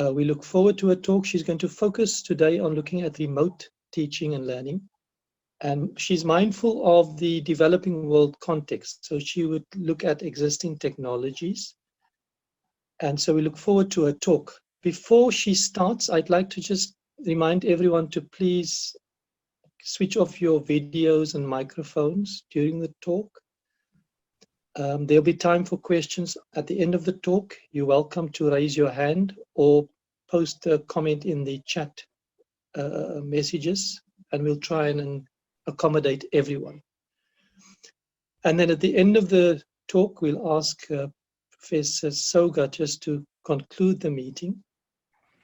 We look forward to her talk. She's going to focus today on looking at remote teaching and learning. And she's mindful of the developing world context. So she would look at existing technologies. And so we look forward to her talk. Before she starts, I'd like to just remind everyone to please switch off your videos and microphones during the talk. There'll be time for questions at the end of the talk. You're welcome to raise your hand or post a comment in the chat messages, and we'll try and accommodate everyone. And then at the end of the talk, we'll ask Professor Soga just to conclude the meeting,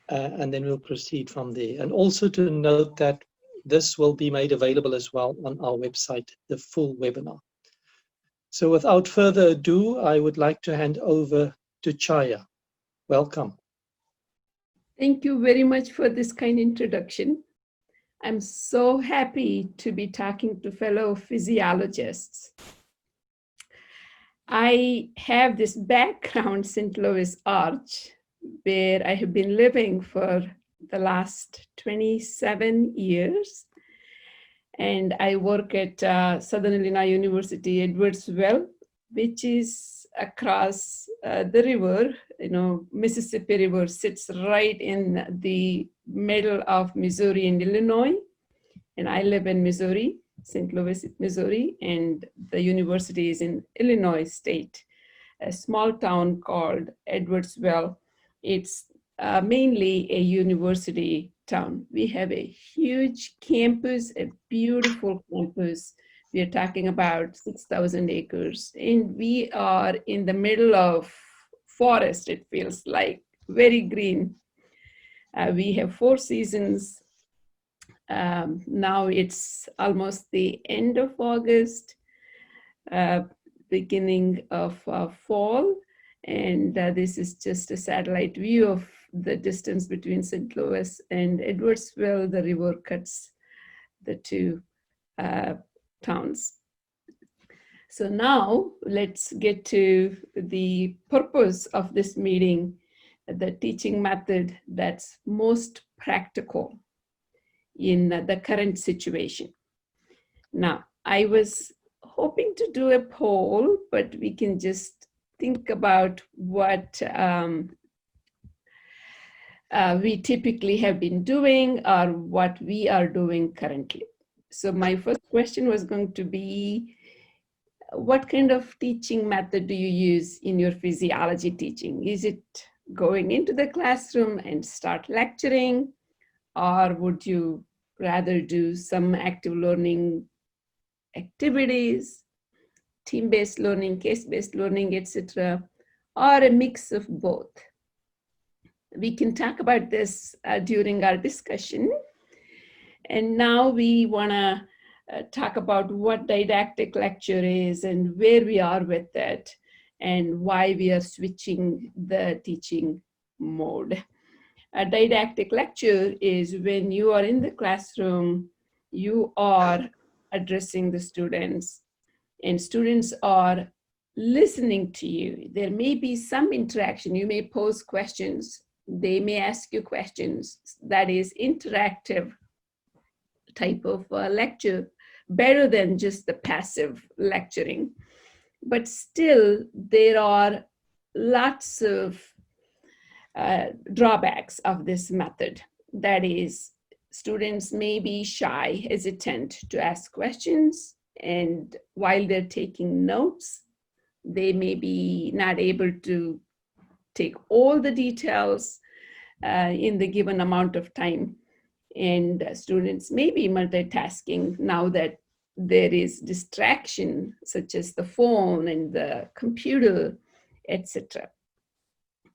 and then we'll proceed from there. And also to note that this will be made available as well on our website, the full webinar. So without further ado, I would like to hand over to Chaya. Welcome. Thank you very much for this kind introduction. I'm so happy to be talking to fellow physiologists. I have this background, St. Louis Arch, where I have been living for the last 27 years. And I work at Southern Illinois University, Edwardsville, which is across the river. You know, Mississippi River sits right in the middle of Missouri and Illinois. And I live in Missouri, St. Louis, Missouri, and the university is in Illinois State, a small town called Edwardsville. It's mainly a university town. We have a huge campus, a beautiful campus. We are talking about 6,000 acres, and we are in the middle of forest, it feels like, very green. We have 4 seasons. Now it's almost the end of August, beginning of fall, and this is just a satellite view of the distance between St. Louis and Edwardsville. The river cuts the 2 towns. So now let's get to the purpose of this meeting, the teaching method that's most practical in the current situation. Now, I was hoping to do a poll, but we can just think about what we typically have been doing or what we are doing currently. So my first question was going to be, what kind of teaching method do you use in your physiology teaching? Is it going into the classroom and start lecturing, or would you rather do some active learning activities, team-based learning, case-based learning, etc., or a mix of both? We can talk about this during our discussion. And now we want to talk about what didactic lecture is and where we are with it and why we are switching the teaching mode. A didactic lecture is when you are in the classroom, you are addressing the students, and students are listening to you. There may be some interaction. You may pose questions. They may ask you questions. That is interactive type of lecture, better than just the passive lecturing. But still, there are lots of drawbacks of this method. That is, students may be shy, hesitant to ask questions, and while they're taking notes, they may be not able to take all the details in the given amount of time. And students may be multitasking now that there is distraction, such as the phone and the computer, etc.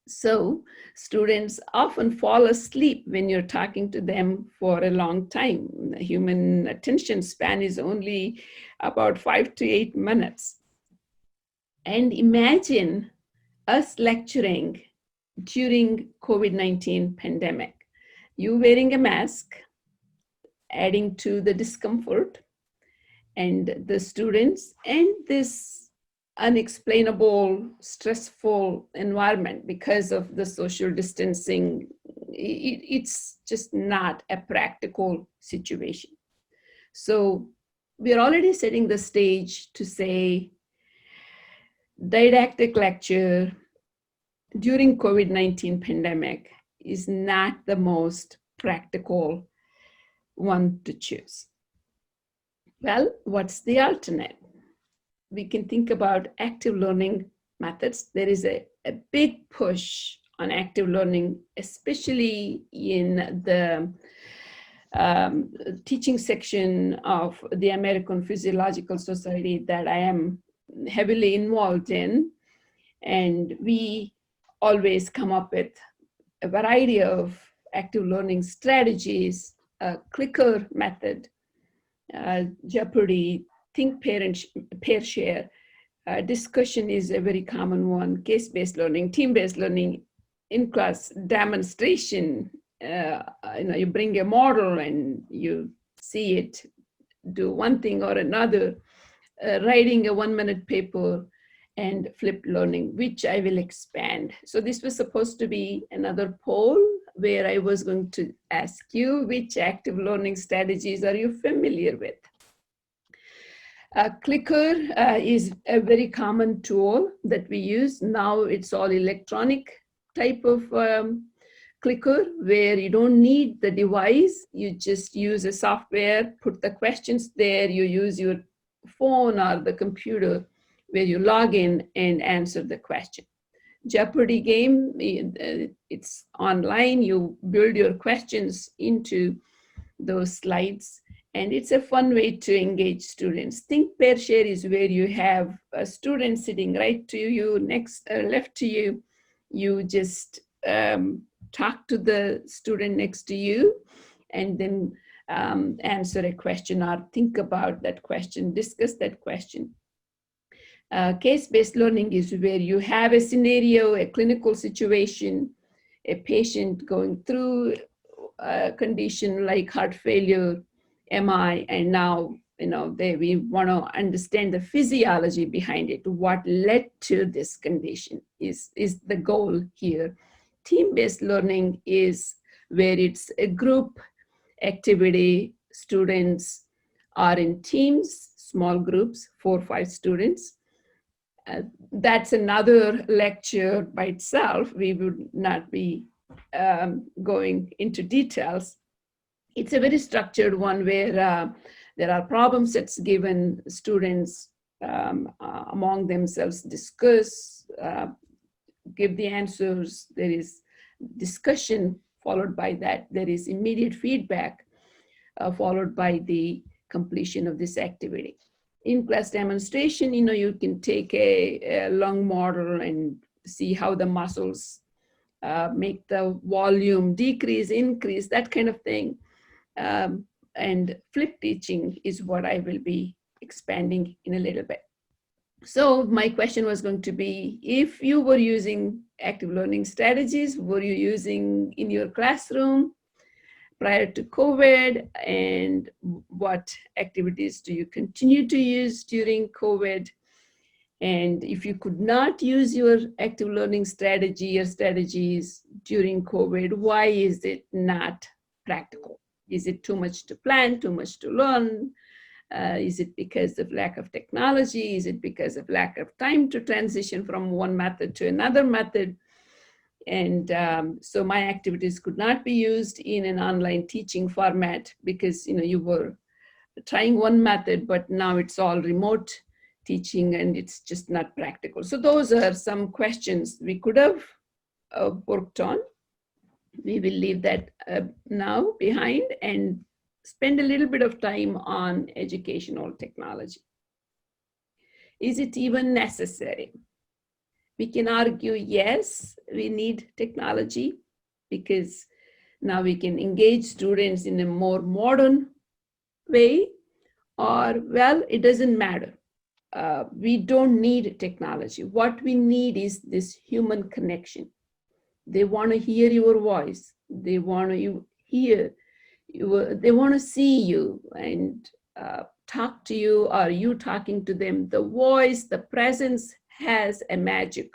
So students often fall asleep when you're talking to them for a long time. The human attention span is only about 5 to 8 minutes. And imagine us lecturing during COVID-19 pandemic. You wearing a mask, adding to the discomfort, and the students and this unexplainable, stressful environment because of the social distancing. It's just not a practical situation. So we're already setting the stage to say didactic lecture during COVID-19 pandemic is not the most practical one to choose. Well, what's the alternate? We can think about active learning methods. There is a big push on active learning, especially in the teaching section of the American Physiological Society that I am heavily involved in. And we always come up with a variety of active learning strategies, clicker method, Jeopardy, think, pair, share. Discussion is a very common one, case-based learning, team-based learning, in-class demonstration. You bring a model and you see it do one thing or another, writing a 1-minute paper, and flipped learning, which I will expand. So this was supposed to be another poll where I was going to ask you, which active learning strategies are you familiar with? Clicker is a very common tool that we use. Now it's all electronic type of clicker where you don't need the device. You just use a software, put the questions there, you use your phone or the computer where you log in and answer the question. Jeopardy game, it's online. You build your questions into those slides, and it's a fun way to engage students. Think, pair, share is where you have a student sitting right to you, left to you. You just talk to the student next to you, and then answer a question or think about that question, discuss that question. Case-based learning is where you have a scenario, a clinical situation, a patient going through a condition like heart failure, MI, and now we want to understand the physiology behind it. What led to this condition is the goal here. Team-based learning is where it's a group activity. Students are in teams, small groups, 4 or 5 students. That's another lecture by itself. We would not be going into details. It's a very structured one where there are problem sets given, students among themselves discuss, give the answers. There is discussion followed by that. There is immediate feedback followed by the completion of this activity. In-class demonstration, you can take a lung model and see how the muscles make the volume decrease, increase, that kind of thing. And flip teaching is what I will be expanding in a little bit. So my question was going to be, if you were using active learning strategies, were you using in your classroom prior to COVID, and what activities do you continue to use during COVID? And if you could not use your active learning strategy or strategies during COVID, why is it not practical? Is it too much to plan, too much to learn? Is it because of lack of technology? Is it because of lack of time to transition from one method to another method? And so my activities could not be used in an online teaching format because you were trying one method, but now it's all remote teaching and it's just not practical. So those are some questions we could have worked on. We will leave that now behind and spend a little bit of time on educational technology. Is it even necessary? We can argue, yes, we need technology because now we can engage students in a more modern way, or, well, it doesn't matter. We don't need technology. What we need is this human connection. They want to hear your voice. They want to hear you. They want to see you and talk to you or you talking to them, the voice, the presence has a magic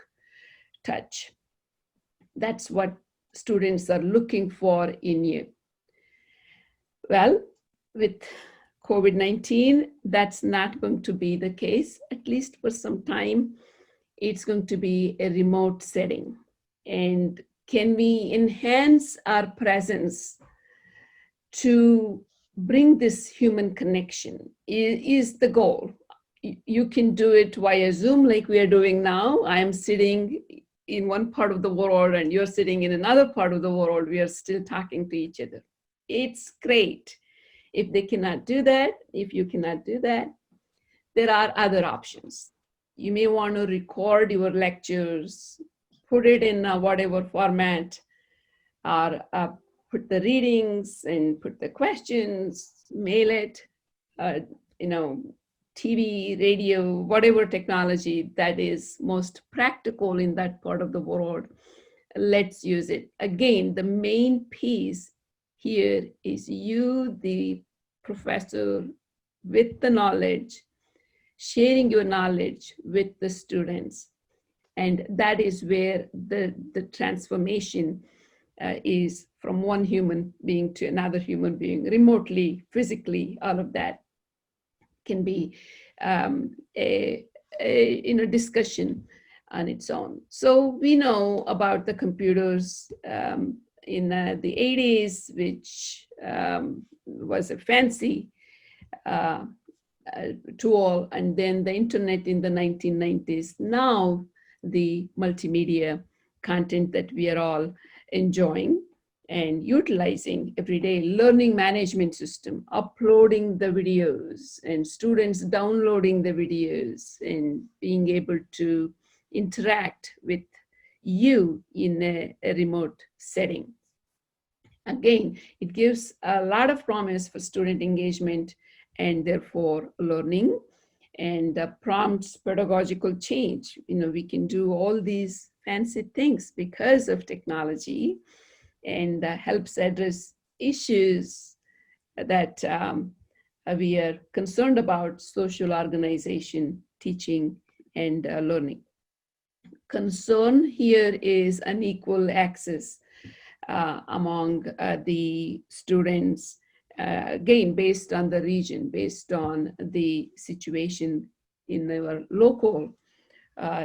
touch. That's what students are looking for in you. Well, with COVID-19, that's not going to be the case, at least for some time. It's going to be a remote setting. And can we enhance our presence to bring this human connection is the goal. You can do it via Zoom like we are doing now. I am sitting in one part of the world and you're sitting in another part of the world. We are still talking to each other. It's great. If they cannot do that, if you cannot do that, there are other options. You may want to record your lectures, put it in whatever format, or put the readings and put the questions, mail it, TV, radio, whatever technology that is most practical in that part of the world, let's use it. Again, the main piece here is you, the professor, with the knowledge, sharing your knowledge with the students. And that is where the transformation is from one human being to another human being, remotely, physically, all of that can be a discussion on its own. So we know about the computers in the 80s, which was a fancy tool, and then the internet in the 1990s. Now the multimedia content that we are all enjoying and utilizing every day, learning management system, uploading the videos and students downloading the videos and being able to interact with you in a remote setting. Again, it gives a lot of promise for student engagement and therefore learning, and prompts pedagogical change. We can do all these fancy things because of technology, and helps address issues that we are concerned about: social organization, teaching, and learning. Concern here is unequal access among the students, again, based on the region, based on the situation in our local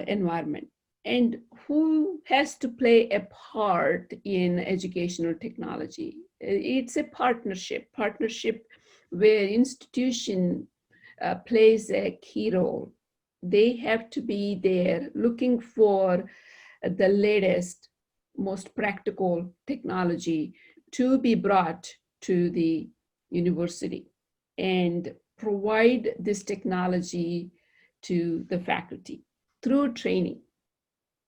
environment. And who has to play a part in educational technology? It's a partnership where institution plays a key role. They have to be there looking for the latest, most practical technology to be brought to the university and provide this technology to the faculty through training,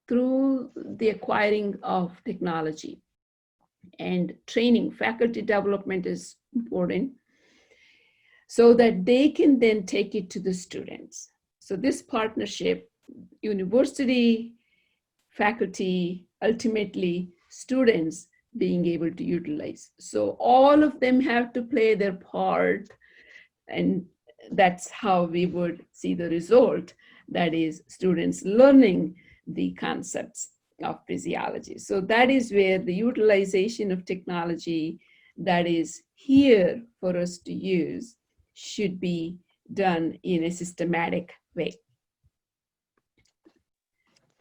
through the acquiring of technology and training. Faculty development is important so that they can then take it to the students. So this partnership, university, faculty, ultimately students being able to utilize. So all of them have to play their part, and that's how we would see the result. That is, students learning the concepts of physiology. So that is where the utilization of technology that is here for us to use should be done in a systematic way.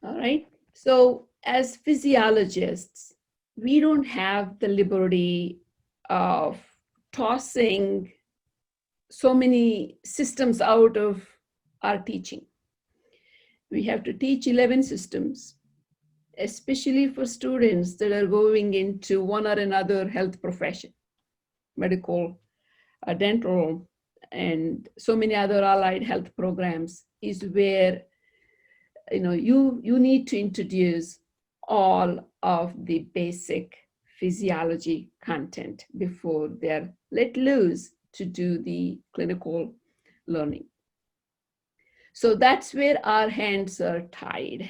All right. So as physiologists, we don't have the liberty of tossing so many systems out of our teaching. We have to teach 11 systems, especially for students that are going into one or another health profession, medical, dental, and so many other allied health programs, is where you need to introduce all of the basic physiology content before they're let loose to do the clinical learning. So that's where our hands are tied.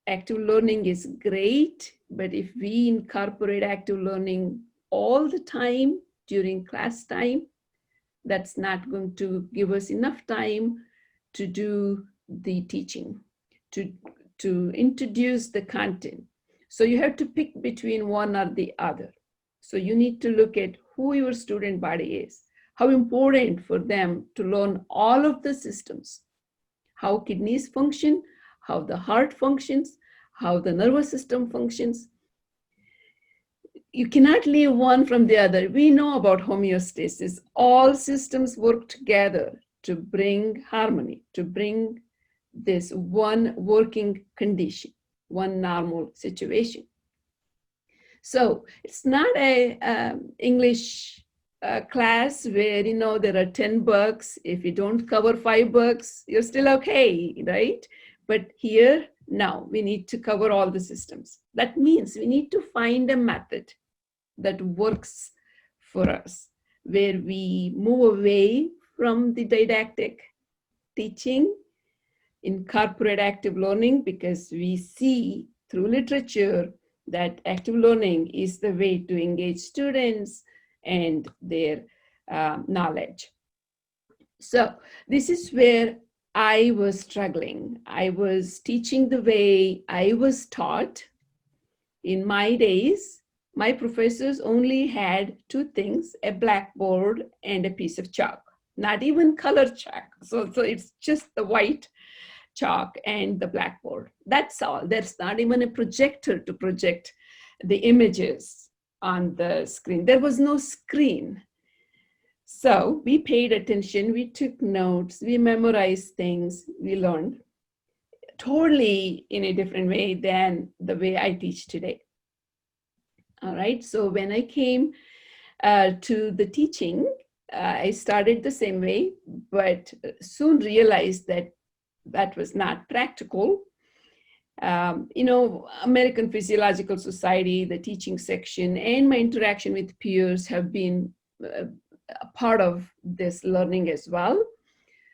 Active learning is great, but if we incorporate active learning all the time during class time, That's not going to give us enough time to do the teaching, to introduce the content. So you have to pick between one or the other. So you need to look at who your student body is, how important for them to learn all of the systems, how kidneys function, how the heart functions, how the nervous system functions. You cannot leave one from the other. We know about homeostasis. All systems work together to bring harmony, to bring this one working condition, one normal situation. So it's not a English class where, you know, there are 10 books. If you don't cover 5 books, you're still okay, right? But here, now we need to cover all the systems. That means we need to find a method that works for us, where we move away from the didactic teaching, incorporate active learning, because we see through literature that active learning is the way to engage students and their knowledge. So this is where I was struggling. I was teaching the way I was taught. In my days, my professors only had 2 things, a blackboard and a piece of chalk, not even color chalk. So it's just the white chalk and the blackboard. That's all. There's not even a projector to project the images on the screen. There was no screen. So we paid attention, we took notes, we memorized things, we learned totally in a different way than the way I teach today. All right, so when I came to the teaching, I started the same way, but soon realized that that was not practical. You know, American Physiological Society, the teaching section, and my interaction with peers have been a part of this learning as well.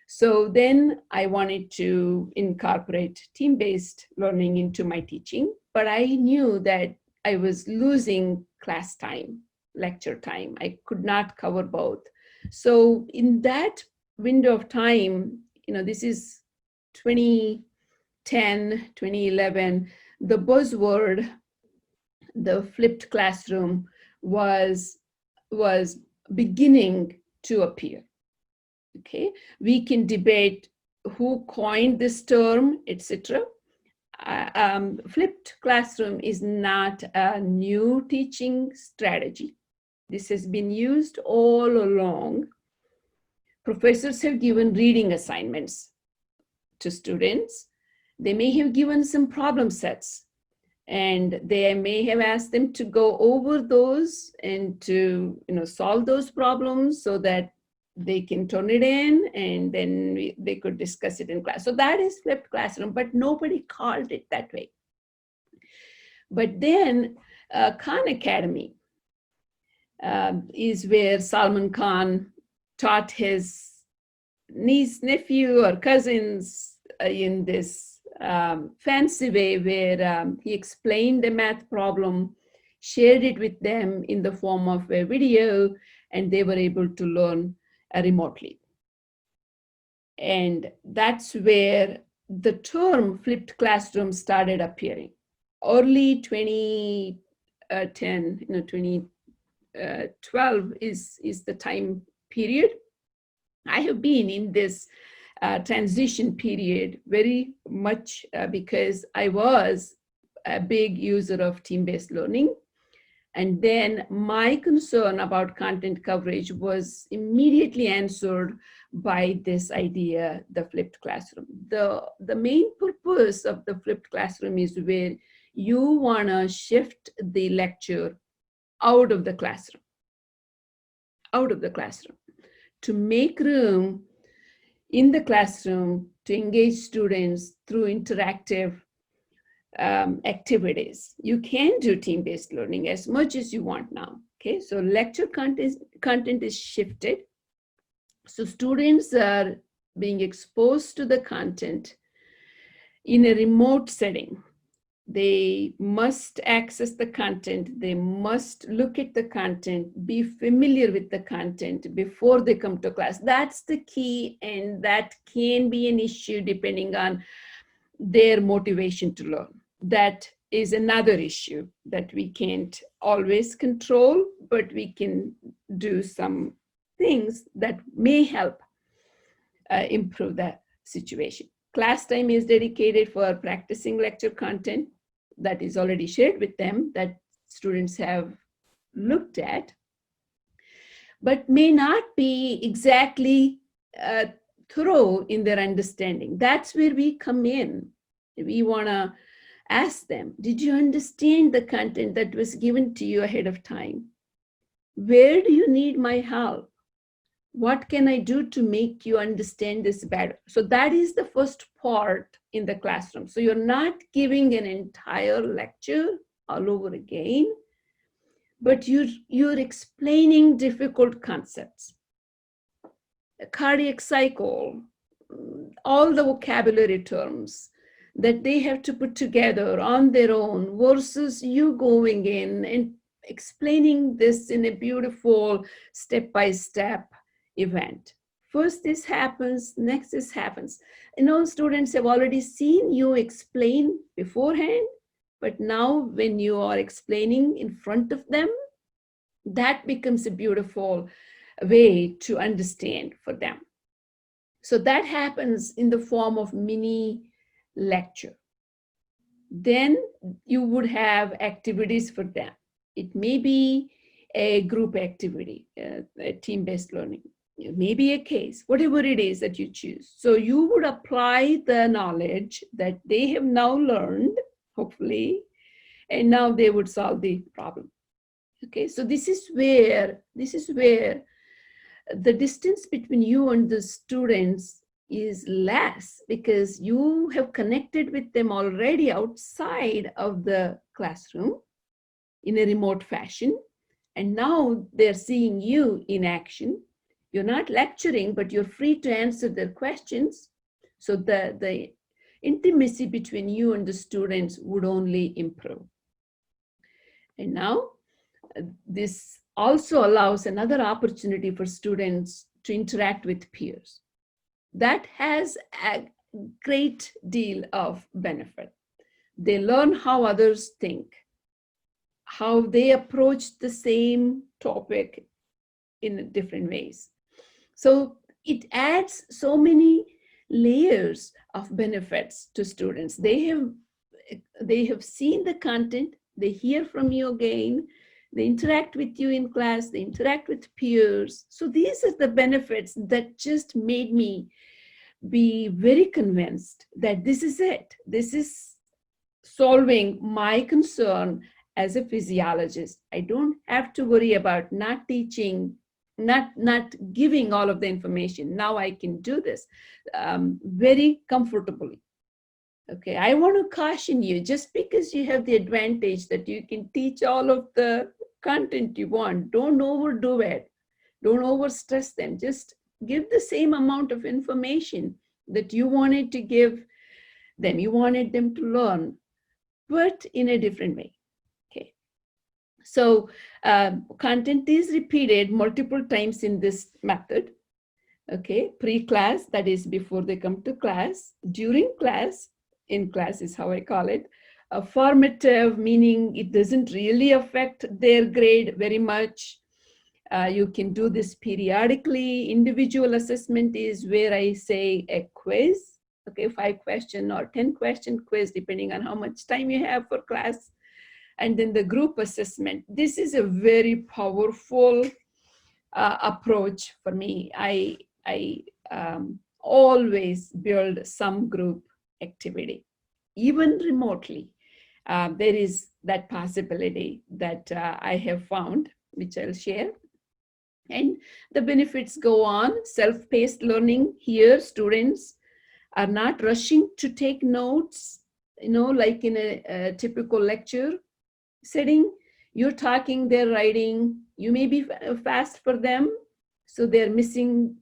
So then I wanted to incorporate team-based learning into my teaching, but I knew that I was losing class time, lecture time. I could not cover both. So in that window of time, you know, this is 2010, 2011, the buzzword, the flipped classroom was beginning to appear. Okay, we can debate who coined this term, etc. Flipped classroom is not a new teaching strategy. This has been used all along. Professors have given reading assignments to students. They may have given some problem sets, and they may have asked them to go over those and to, you know, solve those problems so that they can turn it in, and then they could discuss it in class. So that is flipped classroom, but nobody called it that way. But then Khan Academy is where Salman Khan taught his niece, nephew, or cousins in this fancy way where he explained a math problem, shared it with them in the form of a video, and they were able to learn remotely. And that's where the term flipped classroom started appearing. Early 2010, 2012 is the time period. I have been in this transition period very much because I was a big user of team-based learning. And then my concern about content coverage was immediately answered by this idea, the flipped classroom. The main purpose of the flipped classroom is where you want to shift the lecture out of the classroom, to make room in the classroom to engage students through interactive activities. You can do team-based learning as much as you want now. Okay, so lecture content is shifted. So students are being exposed to the content in a remote setting. They must access the content. They must look at the content, be familiar with the content before they come to class. That's the key, and that can be an issue depending on their motivation to learn. That is another issue that we can't always control, but we can do some things that may help improve that situation. Class time is dedicated for practicing lecture content that is already shared with them, that students have looked at, but may not be exactly thorough in their understanding. That's where we come in. We want to ask them, did you understand the content that was given to you ahead of time? Where do you need my help? What can I do to make you understand this better? So that is the first part in the classroom. So you're not giving an entire lecture all over again, but you're explaining difficult concepts. A cardiac cycle, all the vocabulary terms that they have to put together on their own versus you going in and explaining this in a beautiful step-by-step event. First this happens, next this happens. Students have already seen you explain beforehand, but now when you are explaining in front of them, that becomes a beautiful way to understand for them. So that happens in the form of mini lecture. Then you would have activities for them. It may be a group activity, a team-based learning. It may be a case, whatever it is that you choose. So you would apply the knowledge that they have now learned, hopefully, and now they would solve the problem. Okay, so this is where the distance between you and the students is less, because you have connected with them already outside of the classroom in a remote fashion, and now they're seeing you in action. You're not lecturing, but you're free to answer their questions. So the intimacy between you and the students would only improve. And now this also allows another opportunity for students to interact with peers. That has a great deal of benefit. They learn how others think, how they approach the same topic in different ways. So it adds so many layers of benefits to students. They have seen the content, they hear from you again, they interact with you in class, they interact with peers. So these are the benefits that just made me be very convinced that this is it. This is solving my concern as a physiologist. I don't have to worry about not teaching, not giving all of the information. Now I can do this very comfortably. Okay, I want to caution you, just because you have the advantage that you can teach all of the content you want, don't overdo it. Don't overstress them. Just give the same amount of information that you wanted to give them. You wanted them to learn, but in a different way. Okay. So content is repeated multiple times in this method. Okay, pre-class, that is before they come to class, during class, in class is how I call it. Formative, meaning it doesn't really affect their grade very much. You can do this periodically. Individual assessment is where I say a quiz, okay, 5-question or 10-question quiz, depending on how much time you have for class. And then the group assessment. This is a very powerful approach for me. I always build some group activity, even remotely. There is that possibility that I have found, which I'll share. And the benefits go on. Self-paced learning. Here, students are not rushing to take notes, like in a typical lecture setting. You're talking, they're writing. You may be fast for them, so they're missing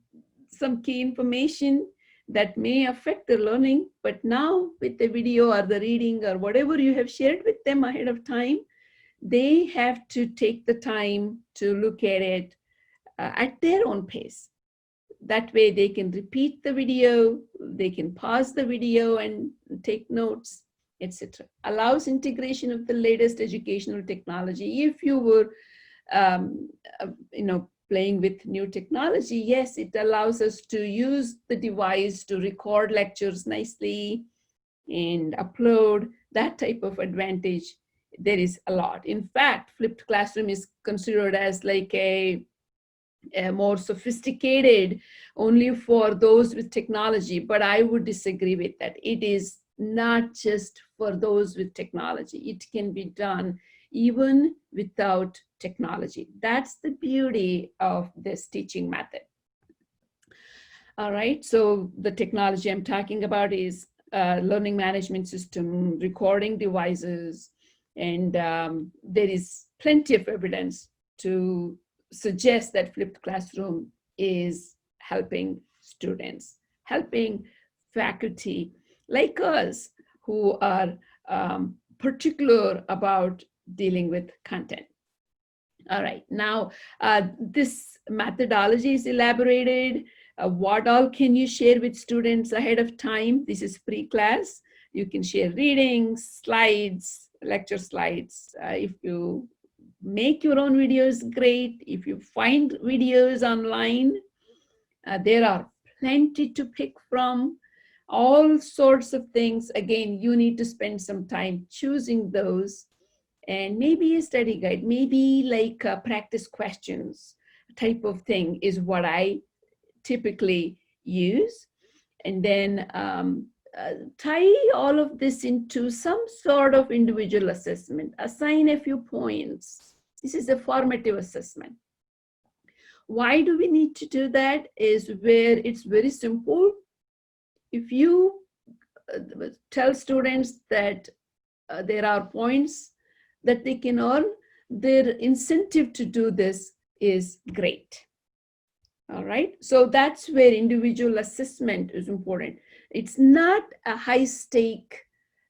some key information. that may affect the learning. But now with the video or the reading or whatever you have shared with them ahead of time, they have to take the time to look at it at their own pace. That way they can repeat the video, they can pause the video and take notes, etc. Allows integration of the latest educational technology. If you were, playing with new technology, yes, it allows us to use the device to record lectures nicely and upload, that type of advantage. There is a lot. In fact, flipped classroom is considered as like a more sophisticated only for those with technology, but I would disagree with that. It is not just for those with technology. It can be done even without technology. That's the beauty of this teaching method. All right, so the technology I'm talking about is learning management system, recording devices, and there is plenty of evidence to suggest that flipped classroom is helping students, helping faculty like us who are particular about dealing with content. All right, now this methodology is elaborated. What all can you share with students ahead of time? This is pre-class. You can share readings, slides, lecture slides. If you make your own videos, great. If you find videos online, there are plenty to pick from, all sorts of things. Again, you need to spend some time choosing those, and maybe a study guide, maybe like practice questions type of thing is what I typically use. And then tie all of this into some sort of individual assessment, assign a few points. This is a formative assessment. Why do we need to do that? Is where it's very simple. If you tell students that there are points that they can earn, their incentive to do this is great. All right, so that's where individual assessment is important. It's not a high stake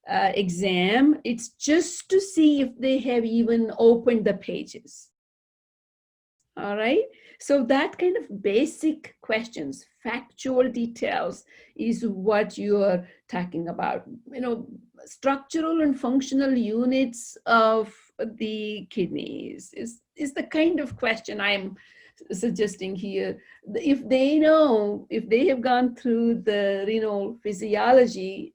exam. It's just to see if they have even opened the pages. All right, so that kind of basic questions, factual details is what you are talking about. Structural and functional units of the kidneys is the kind of question I'm suggesting here. If they know, if they have gone through the renal physiology,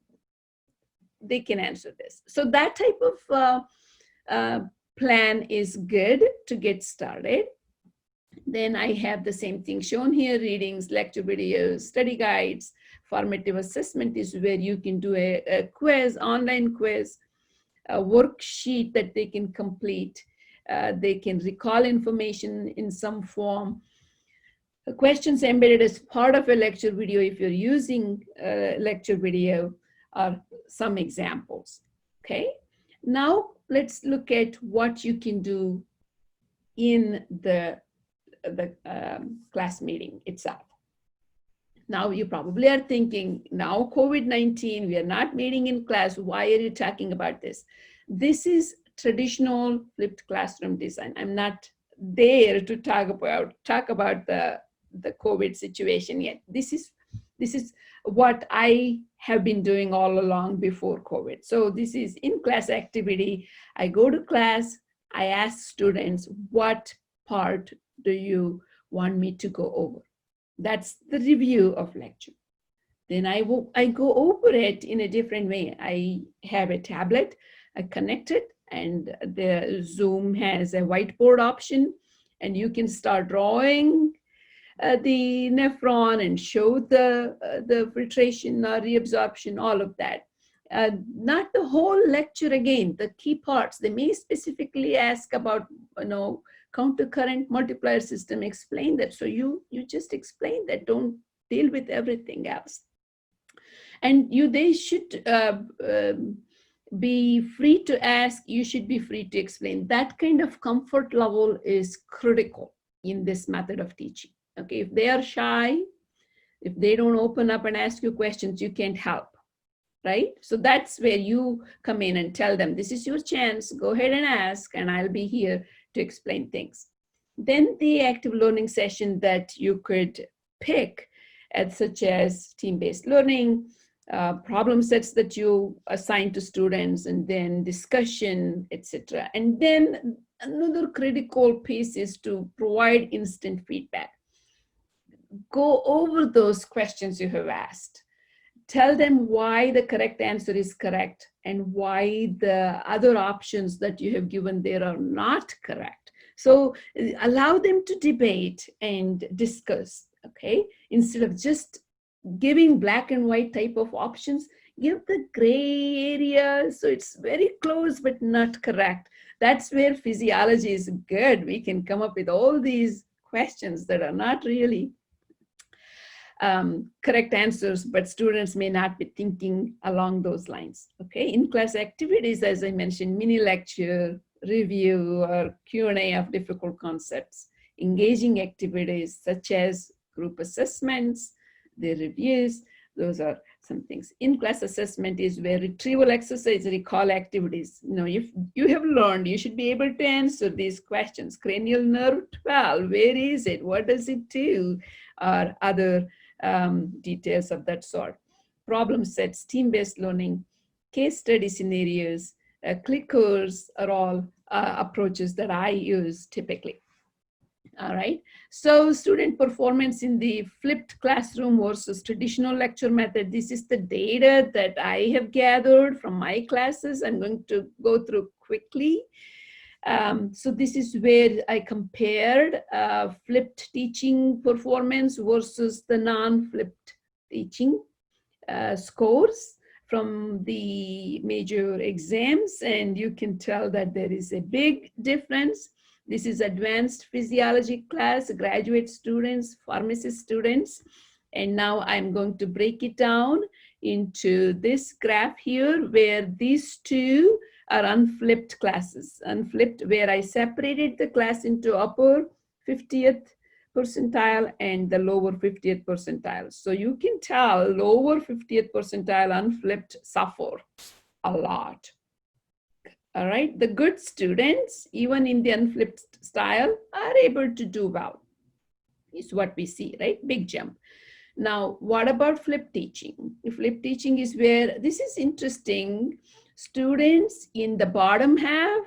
they can answer this. So that type of plan is good to get started. Then I have the same thing shown here: readings, lecture videos, study guides. Formative assessment is where you can do a quiz, online quiz, a worksheet that they can complete. They can recall information in some form. The questions embedded as part of a lecture video, if you're using a lecture video, are some examples. Okay, now let's look at what you can do in the class meeting itself. Now you probably are thinking, now COVID-19, we are not meeting in class. Why are you talking about this? This is traditional flipped classroom design. I'm not there to talk about the COVID situation yet. This is what I have been doing all along before COVID. So this is in-class activity. I go to class, I ask students, what part do you want me to go over? That's the review of lecture. Then I go over it in a different way. I have a tablet, I connect it, and the Zoom has a whiteboard option, and you can start drawing the nephron and show the filtration or reabsorption, all of that. Not the whole lecture again, the key parts. They may specifically ask about, counter current multiplier system, explain that. So you just explain that, don't deal with everything else. And they should be free to ask, you should be free to explain. That kind of comfort level is critical in this method of teaching. Okay, if they are shy, If they don't open up and ask you questions, you can't help, right? So that's where you come in and tell them, this is your chance, go ahead and ask, and I'll be here to explain things. Then the active learning session that you could pick, such as team-based learning, problem sets that you assign to students, and then discussion, etc. And then another critical piece is to provide instant feedback. Go over those questions you have asked. Tell them why the correct answer is correct and why the other options that you have given there are not correct. So allow them to debate and discuss, okay? Instead of just giving black and white type of options, give the gray area, so it's very close but not correct. That's where physiology is good. We can come up with all these questions that are not really correct answers, but students may not be thinking along those lines. Okay, in-class activities, as I mentioned, mini lecture, review, or Q&A of difficult concepts. Engaging activities such as group assessments, the reviews, those are some things. In-class assessment is where retrieval exercise, recall activities. You know, if you have learned, you should be able to answer these questions. Cranial nerve 12, where is it? What does it do? Or other details of that sort. Problem sets, team-based learning, case study scenarios, clickers are all approaches that I use typically. All right, so student performance in the flipped classroom versus traditional lecture method. This is the data that I have gathered from my classes. I'm going to go through quickly. So this is where I compared flipped teaching performance versus the non-flipped teaching scores from the major exams, and you can tell that there is a big difference. This is advanced physiology class, graduate students, pharmacy students, and now I'm going to break it down into this graph here, where these two are unflipped classes. Unflipped, where I separated the class into upper 50th percentile and the lower 50th percentile. So you can tell lower 50th percentile unflipped suffer a lot. All right, the good students, even in the unflipped style, are able to do well, is what we see, right? Big jump. Now, what about flipped teaching? Flipped teaching is where, this is interesting, students in the bottom half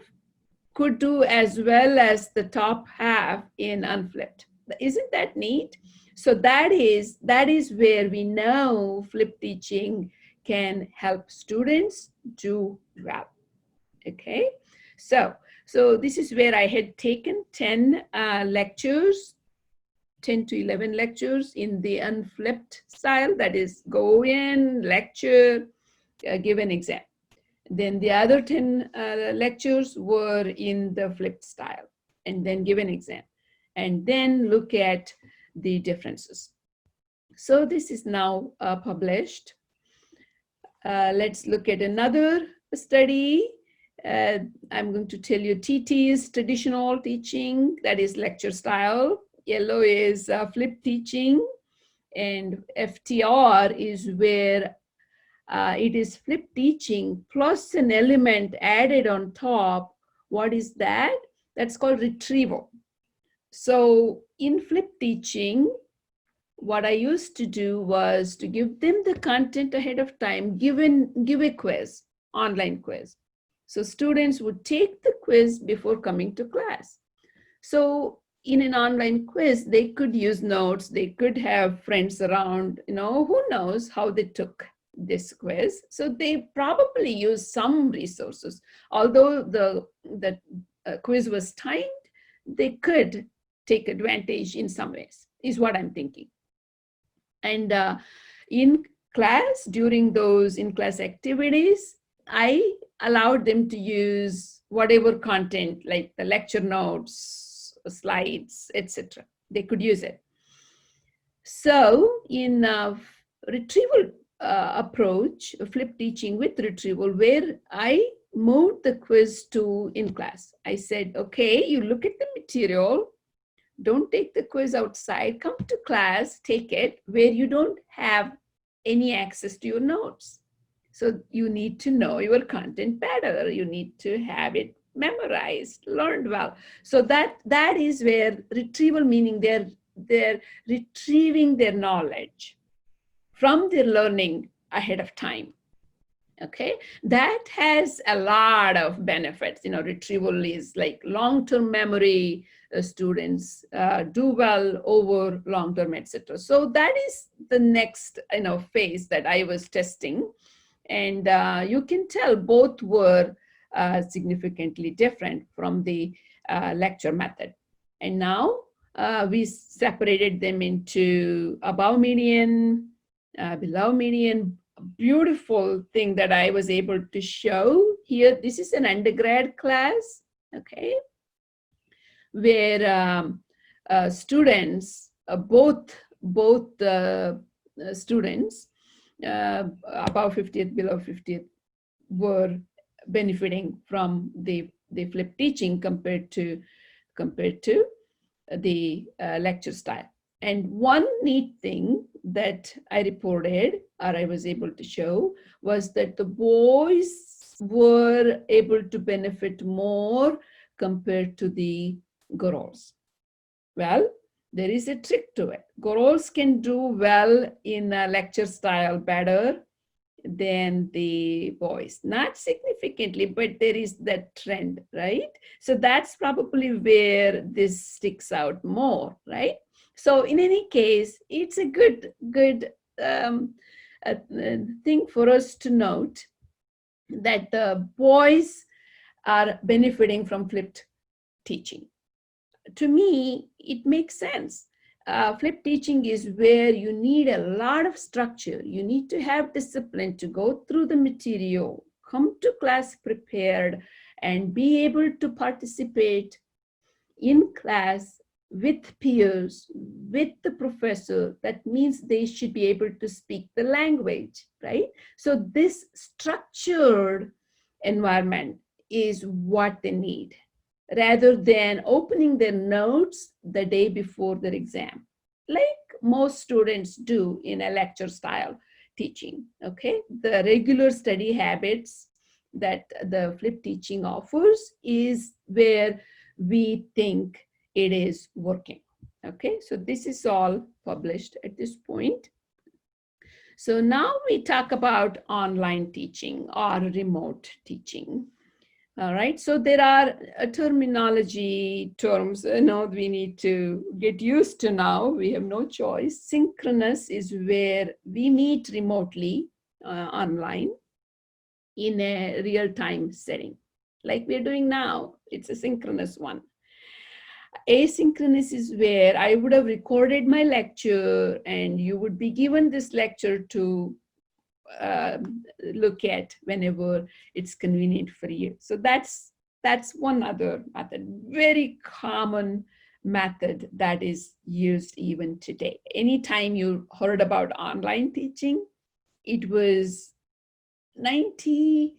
could do as well as the top half in unflipped. Isn't that neat? So that is where we know flipped teaching can help students do well. Okay, so this is where I had taken 10 lectures, 10 to 11 lectures in the unflipped style, that is go in, lecture, give an exam. Then the other 10 lectures were in the flipped style, and then give an exam, and then look at the differences. So this is now published. Let's look at another study. I'm going to tell you TT is traditional teaching, that is lecture style. Yellow is flipped teaching, and FTR is where it is flipped teaching plus an element added on top. What is that? That's called retrieval. So in flipped teaching, what I used to do was to give them the content ahead of time, give a quiz, online quiz. So students would take the quiz before coming to class. So in an online quiz, they could use notes, they could have friends around, you know, who knows how they took this quiz. So they probably use some resources. Although the quiz was timed, they could take advantage in some ways, is what I'm thinking. And in class, during those in-class activities, I allowed them to use whatever content, like the lecture notes, slides, etc. They could use it. So in retrieval approach, flipped teaching with retrieval, where I moved the quiz to in class. I said, okay, you look at the material, Don't take the quiz outside. Come to class, take it where you don't have any access to your notes. So you need to know your content better. You need to have it memorized, learned well. So that is where retrieval, meaning they're retrieving their knowledge from their learning ahead of time. Okay, that has a lot of benefits. Retrieval is like long-term memory. Students do well over long-term, etc. So that is the next phase that I was testing, and you can tell both were significantly different from the lecture method. And now we separated them into above median, below median. Beautiful thing that I was able to show here. This is an undergrad class, okay, where students, both students, above 50th, below 50th, were benefiting from the flipped teaching compared to the lecture style. And one neat thing that I reported, or I was able to show, was that the boys were able to benefit more compared to the girls. Well, there is a trick to it. Girls can do well in a lecture style better than the boys. Not significantly, but there is that trend, right? So that's probably where this sticks out more, right? So in any case, it's a good thing for us to note that the boys are benefiting from flipped teaching. To me, it makes sense. Flipped teaching is where you need a lot of structure. You need to have discipline to go through the material, come to class prepared, and be able to participate in class with peers, with the professor. That means they should be able to speak the language, right? So this structured environment is what they need, rather than opening their notes the day before their exam, like most students do in a lecture style teaching, okay? The regular study habits that the flipped teaching offers is where we think it is working, okay? So this is all published at this point. So now we talk about online teaching or remote teaching. All right, so there are terminology terms we need to get used to now. We have no choice. Synchronous is where we meet remotely online in a real-time setting, like we're doing now. It's a synchronous one. Asynchronous is where I would have recorded my lecture and you would be given this lecture to look at whenever it's convenient for you. So that's one other method, very common method that is used even today. Anytime you heard about online teaching, it was 99%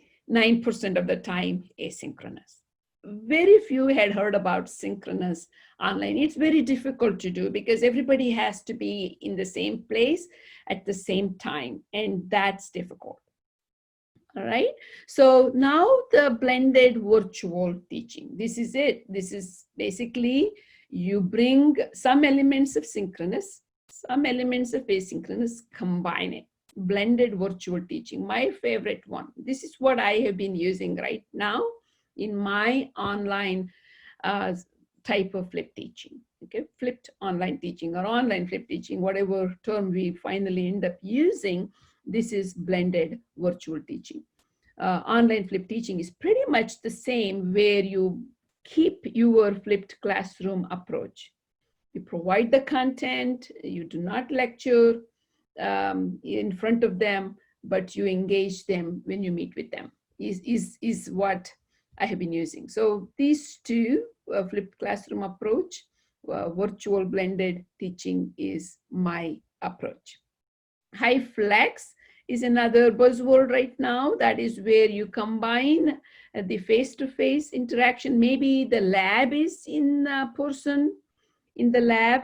of the time asynchronous. Very few had heard about synchronous online. It's very difficult to do because everybody has to be in the same place at the same time, and that's difficult. All right, so now the blended virtual teaching. This is it. This is basically you bring some elements of synchronous, some elements of asynchronous, combine it. Blended virtual teaching, my favorite one. This is what I have been using right now in my online type of flipped teaching, okay? Flipped online teaching or online flipped teaching, whatever term we finally end up using, this is blended virtual teaching. Online flipped teaching is pretty much the same, where you keep your flipped classroom approach. You provide the content, you do not lecture in front of them, but you engage them when you meet with them, is what I have been using. So these two, flipped classroom approach, virtual blended teaching is my approach. High flex is another buzzword right now. That is where you combine the face-to-face interaction. Maybe the lab is in person in the lab,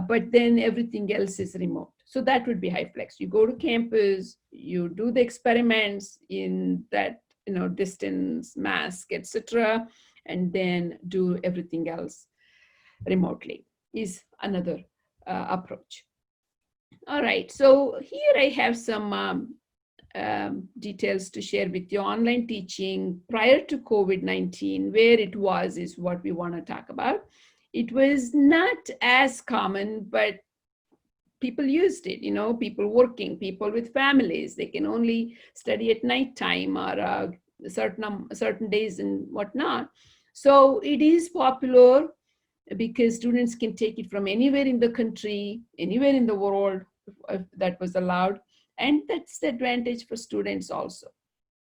but then everything else is remote. So that would be high flex. You go to campus, you do the experiments in that, distance, mask, etc., and then do everything else remotely is another approach. All right, so here I have some details to share with you. Online teaching prior to COVID-19, where it was is what we want to talk about. It was not as common, but people used it, people working, people with families, they can only study at nighttime or certain days and whatnot. So it is popular because students can take it from anywhere in the country, anywhere in the world, if that was allowed. And that's the advantage for students also.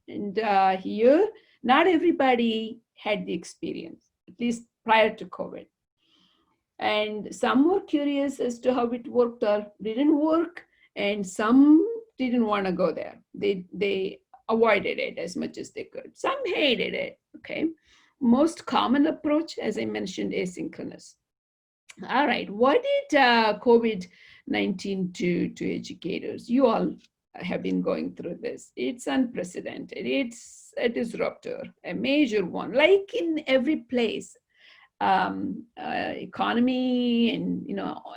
And here, not everybody had the experience, at least prior to COVID. And some were curious as to how it worked or didn't work, and some didn't want to go there. They avoided it as much as they could. Some hated it, okay? Most common approach, as I mentioned, asynchronous. All right, what did COVID-19 do to educators? You all have been going through this. It's unprecedented. It's a disruptor, a major one, like in every place. Economy and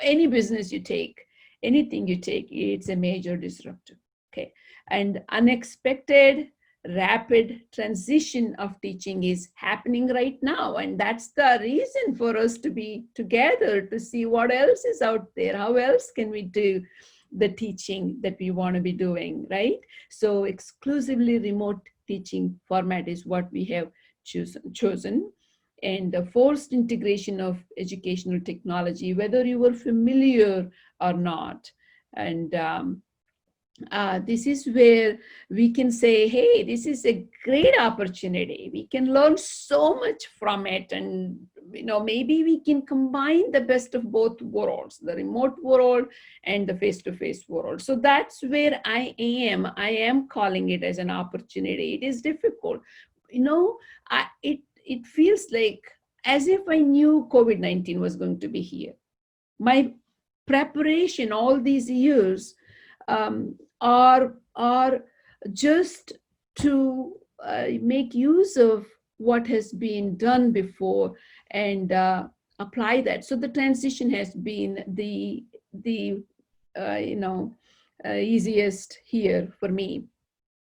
any business you take, anything you take, it's a major disruptor. Okay, and unexpected rapid transition of teaching is happening right now, and that's the reason for us to be together to see what else is out there, how else can we do the teaching that we want to be doing, right? So exclusively remote teaching format is what we have chosen. And the forced integration of educational technology, whether you were familiar or not. And this is where we can say, hey, this is a great opportunity. We can learn so much from it. And maybe we can combine the best of both worlds, the remote world and the face-to-face world. So that's where I am calling it as an opportunity. It is difficult. It feels like as if I knew COVID-19 was going to be here. My preparation all these years are just to make use of what has been done before and apply that. So the transition has been the easiest here for me.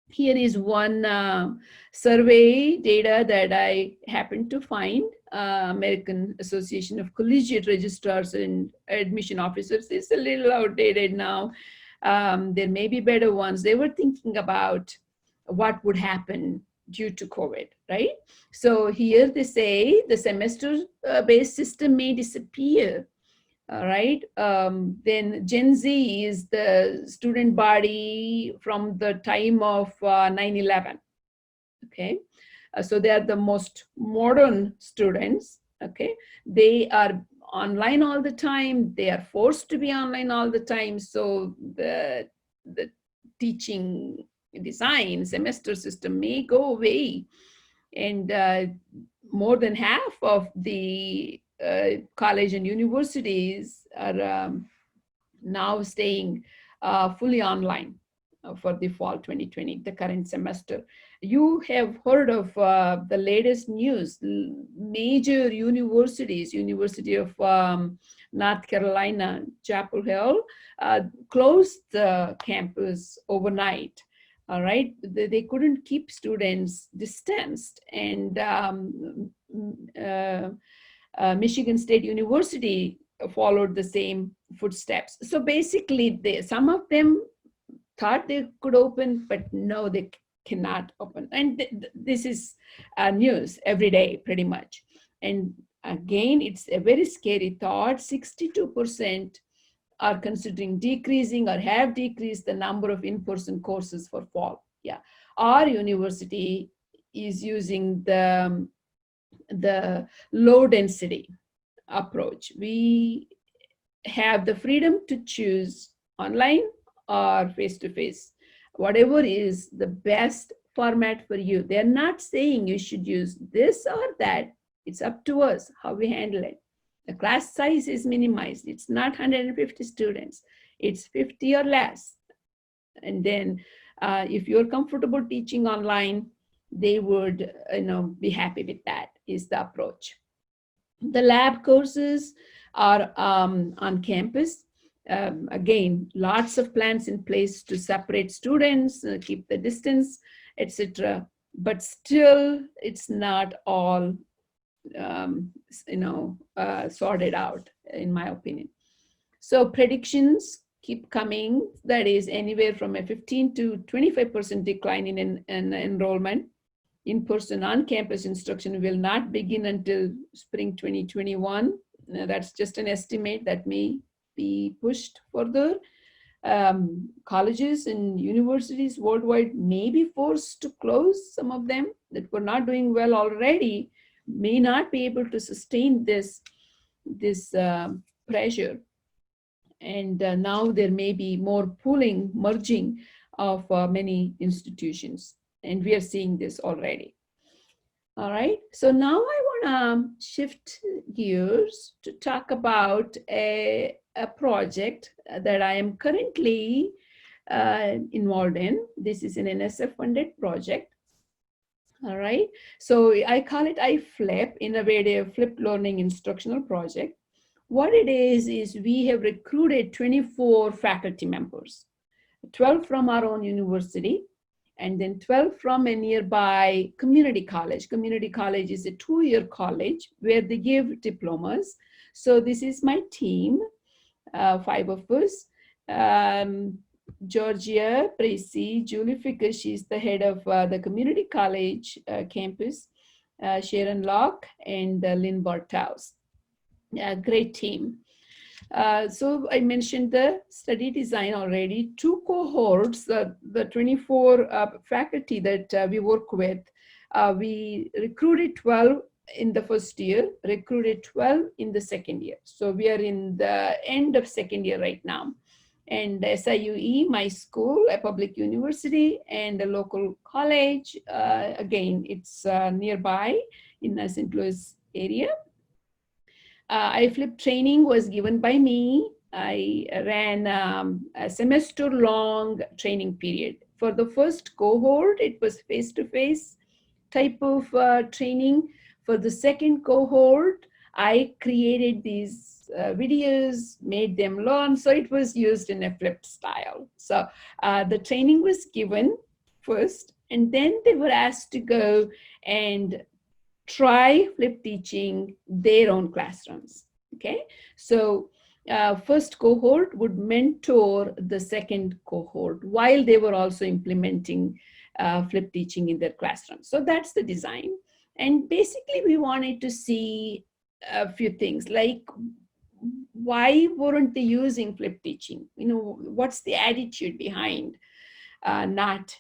Here is one survey data that I happened to find. American Association of Collegiate Registrars and Admission Officers is a little outdated now. There may be better ones. They were thinking about what would happen due to COVID, right? So here they say the semester-based system may disappear. All right. Then Gen Z is the student body from the time of 9/11. Okay. So they are the most modern students. Okay. They are online all the time. They are forced to be online all the time. So the teaching design semester system may go away. And more than half of the college and universities are now staying fully online for the fall 2020, the current semester. You have heard of the latest news. Major universities, University of North Carolina, Chapel Hill, closed the campus overnight. All right, they couldn't keep students distanced, and Michigan State University followed the same footsteps. So basically, some of them thought they could open, but no, they cannot open. And this is news every day, pretty much. And again, it's a very scary thought. 62% are considering decreasing or have decreased the number of in-person courses for fall. Yeah, our university is using the low density approach. We have the freedom to choose online or face-to-face, whatever is the best format for you. They're not saying you should use this or that. It's up to us how we handle it. The class size is minimized. It's not 150 students. It's 50 or less. And then if you're comfortable teaching online, they would be happy with that, is the approach. The lab courses are on campus. Again, lots of plans in place to separate students, keep the distance, etc. But still, it's not all sorted out, in my opinion. So predictions keep coming. That is anywhere from a 15 to 25% decline in enrollment. In-person on-campus instruction will not begin until spring 2021. That's just an estimate that may be pushed further. Colleges and universities worldwide may be forced to close. Some of them that were not doing well already may not be able to sustain this pressure. And now there may be more pooling, merging of many institutions. And we are seeing this already. All right, so now I want to shift gears to talk about a project that I am currently involved in. This is an NSF-funded project. All right, so I call it iFlip, Innovative Flipped Learning Instructional Project. What it is we have recruited 24 faculty members, 12 from our own university, and then 12 from a nearby community college. Community college is a 2-year college where they give diplomas. So this is my team, 5 of us. Georgia Precy, Julie Ficker, she's the head of the community college campus, Sharon Locke, and Lynn Barthouse. Great team. So I mentioned the study design already. 2 cohorts, the 24 faculty that we work with, we recruited 12 in the first year, recruited 12 in the second year. So we are in the end of second year right now. And SIUE, my school, a public university, and a local college, again, it's nearby in the St. Louis area. iFlip training was given by me. I ran a semester-long training period. For the first cohort, it was face-to-face type of training. For the second cohort, I created these videos, made them learn. So it was used in a flipped style. So the training was given first, and then they were asked to go and try flip teaching their own classrooms. Okay, so first cohort would mentor the second cohort while they were also implementing flip teaching in their classrooms. So that's the design. And basically we wanted to see a few things like, why weren't they using flip teaching? What's the attitude behind not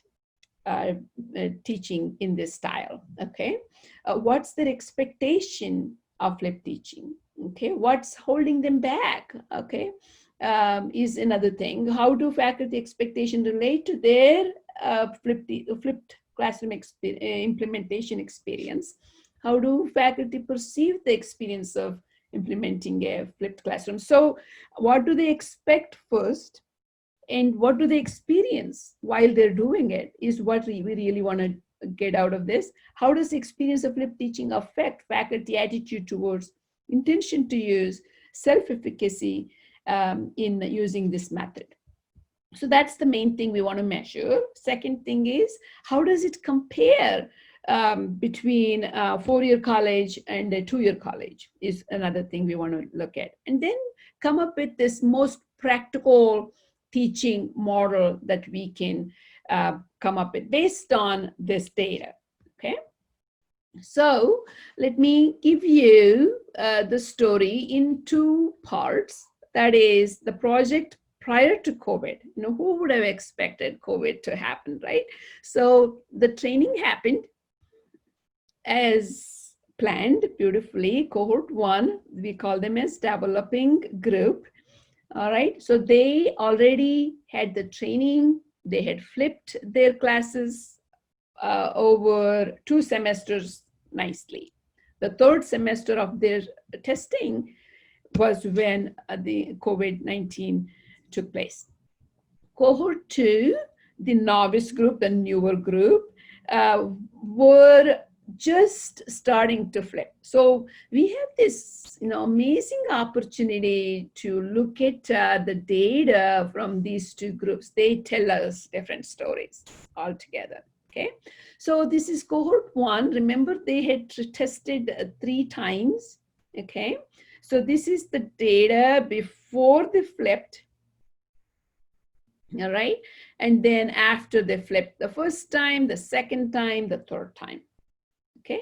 teaching in this style? Okay, what's their expectation of flip teaching? Okay, what's holding them back? Okay, is another thing. How do faculty expectations relate to their flipped classroom implementation experience? How do faculty perceive the experience of implementing a flipped classroom? So what do they expect first? And what do they experience while they're doing it is what we really want to get out of this. How does the experience of flipped teaching affect faculty attitude towards intention to use, self-efficacy in using this method? So that's the main thing we want to measure. Second thing is, how does it compare between a 4-year college and a 2-year college is another thing we want to look at. And then come up with this most practical teaching model that we can come up with based on this data. Okay, so let me give you the story in 2 parts. That is the project prior to COVID. Who would have expected COVID to happen, right? So the training happened as planned beautifully. Cohort 1, we call them as developing group. All right, so they already had the training. They had flipped their classes over 2 semesters nicely. The 3rd semester of their testing, was when the COVID-19 took place. Cohort 2, the novice group, the newer group, were just starting to flip. So we have this amazing opportunity to look at the data from these two groups. They tell us different stories altogether. Okay, so this is cohort 1. Remember, they had tested 3 times. Okay, so this is the data before they flipped. All right, and then after they flipped the first time, the second time, the third time. Okay,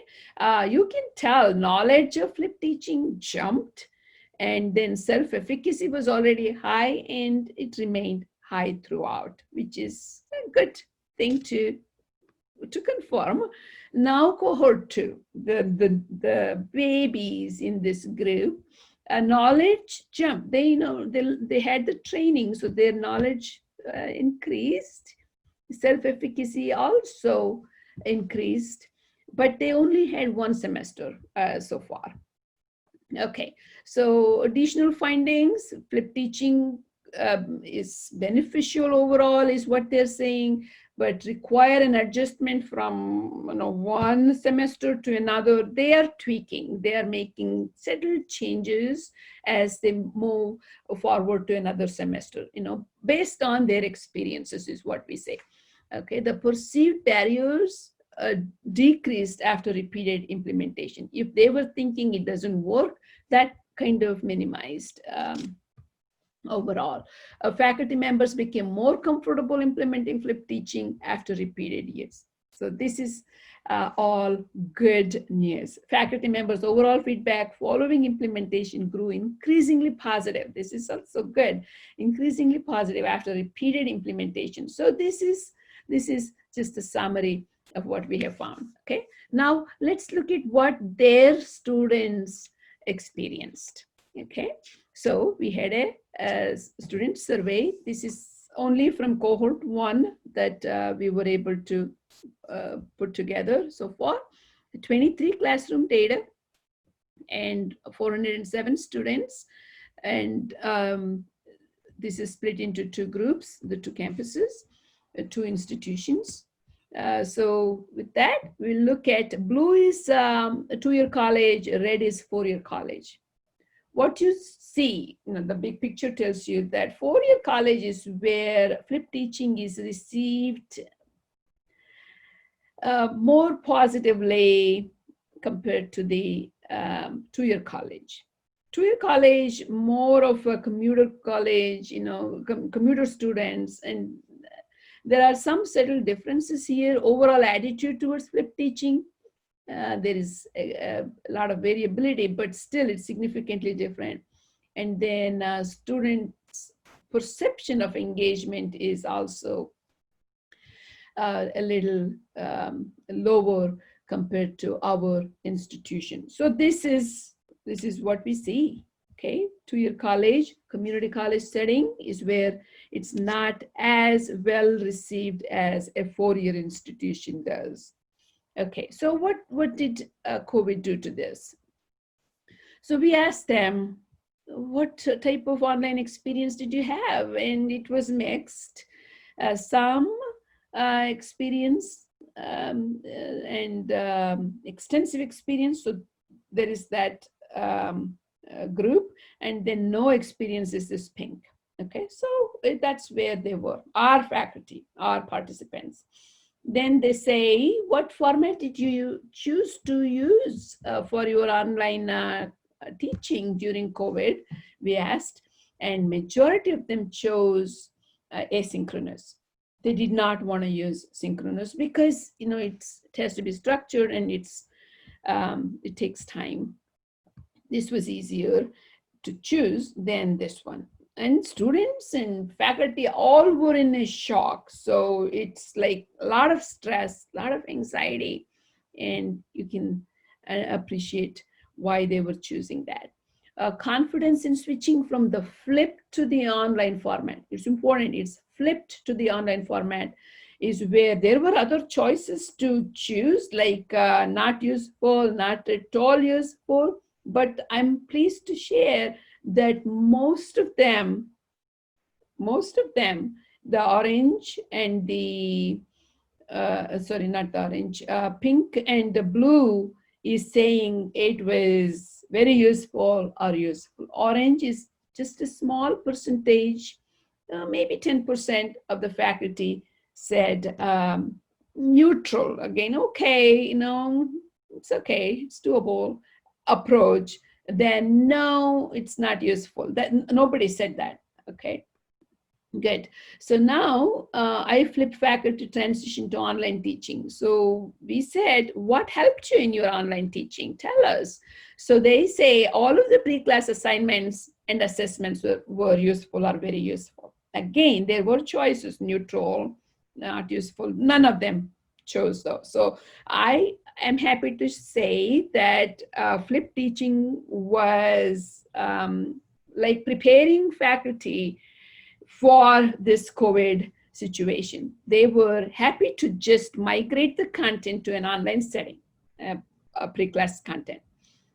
you can tell knowledge of flip teaching jumped, and then self-efficacy was already high, and it remained high throughout, which is a good thing to confirm. Now cohort 2, the babies in this group, knowledge jumped. They had the training, so their knowledge increased. Self-efficacy also increased, but they only had 1 semester so far. Okay, so additional findings: flip teaching is beneficial overall, is what they're saying, but require an adjustment from 1 semester to another. They are tweaking, they are making subtle changes as they move forward to another semester, based on their experiences, is what we say. Okay, the perceived barriers decreased after repeated implementation. If they were thinking it doesn't work, that kind of minimized overall. Faculty members became more comfortable implementing flip teaching after repeated years. So this is all good news. Faculty members' overall feedback following implementation grew increasingly positive. This is also good, increasingly positive after repeated implementation. So this is just a summary of what we have found. Okay, now let's look at what their students experienced. Okay, so we had a student survey. This is only from cohort 1 that we were able to put together so far. 23 classroom data and 407 students, and this is split into 2 groups, the 2 campuses, 2 institutions. So with that, we look at blue is a 2-year college, red is 4-year college. What you see, the big picture tells you that 4-year college is where flip teaching is received more positively compared to the 2-year college. 2-year college, more of a commuter college, commuter students, and there are some subtle differences here. Overall attitude towards flip teaching, there is a lot of variability, but still it's significantly different. And then students' perception of engagement is also a little lower compared to our institution. So this is what we see. Okay, 2-year college, community college setting is where it's not as well received as a 4-year institution does. Okay, so what did COVID do to this? So we asked them, what type of online experience did you have? And it was mixed. Some experience and extensive experience. So there is that group, and then no experience is this pink. Okay, so that's where they were, our faculty, our participants. Then they say, what format did you choose to use for your online teaching during COVID? We asked, and majority of them chose asynchronous. They did not want to use synchronous because it has to be structured and it takes time. This was easier to choose than this one. And students and faculty all were in a shock. So it's like a lot of stress, a lot of anxiety, and you can appreciate why they were choosing that. Confidence in switching from the flip to the online format. It's important, it's flipped to the online format is where there were other choices to choose, like not useful, not at all useful, but I'm pleased to share that most of them, the orange and the, sorry, not the orange, pink and the blue is saying it was very useful or useful. Orange is just a small percentage, maybe 10% of the faculty said neutral. Again, okay, you know, it's okay, it's doable approach. Then no, it's not useful. That nobody said that. Okay. Good. So now I flipped faculty transition to online teaching. So we said, what helped you in your online teaching? Tell us. So they say all of the pre-class assignments and assessments were useful or very useful. Again, there were choices, neutral, not useful. None of them chose those. So I am happy to say that flipped teaching was like preparing faculty for this COVID situation. They were happy to just migrate the content to an online setting, a pre-class content.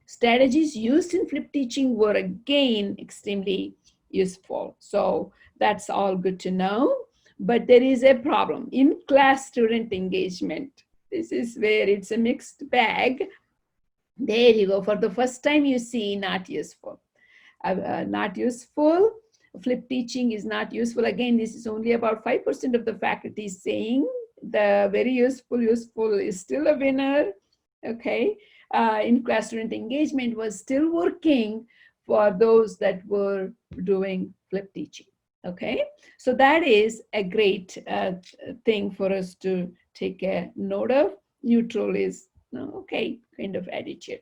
Strategies used in flipped teaching were again extremely useful. So that's all good to know. But there is a problem in class student engagement. This is where it's a mixed bag. There you go. For the first time you see not useful. Not useful. Flipped teaching is not useful. Again, this is only about 5% of the faculty saying the very useful is still a winner. Okay. In-class student engagement was still working for those that were doing flipped teaching. Okay. So that is a great thing for us to take a note of. Neutral is okay kind of attitude.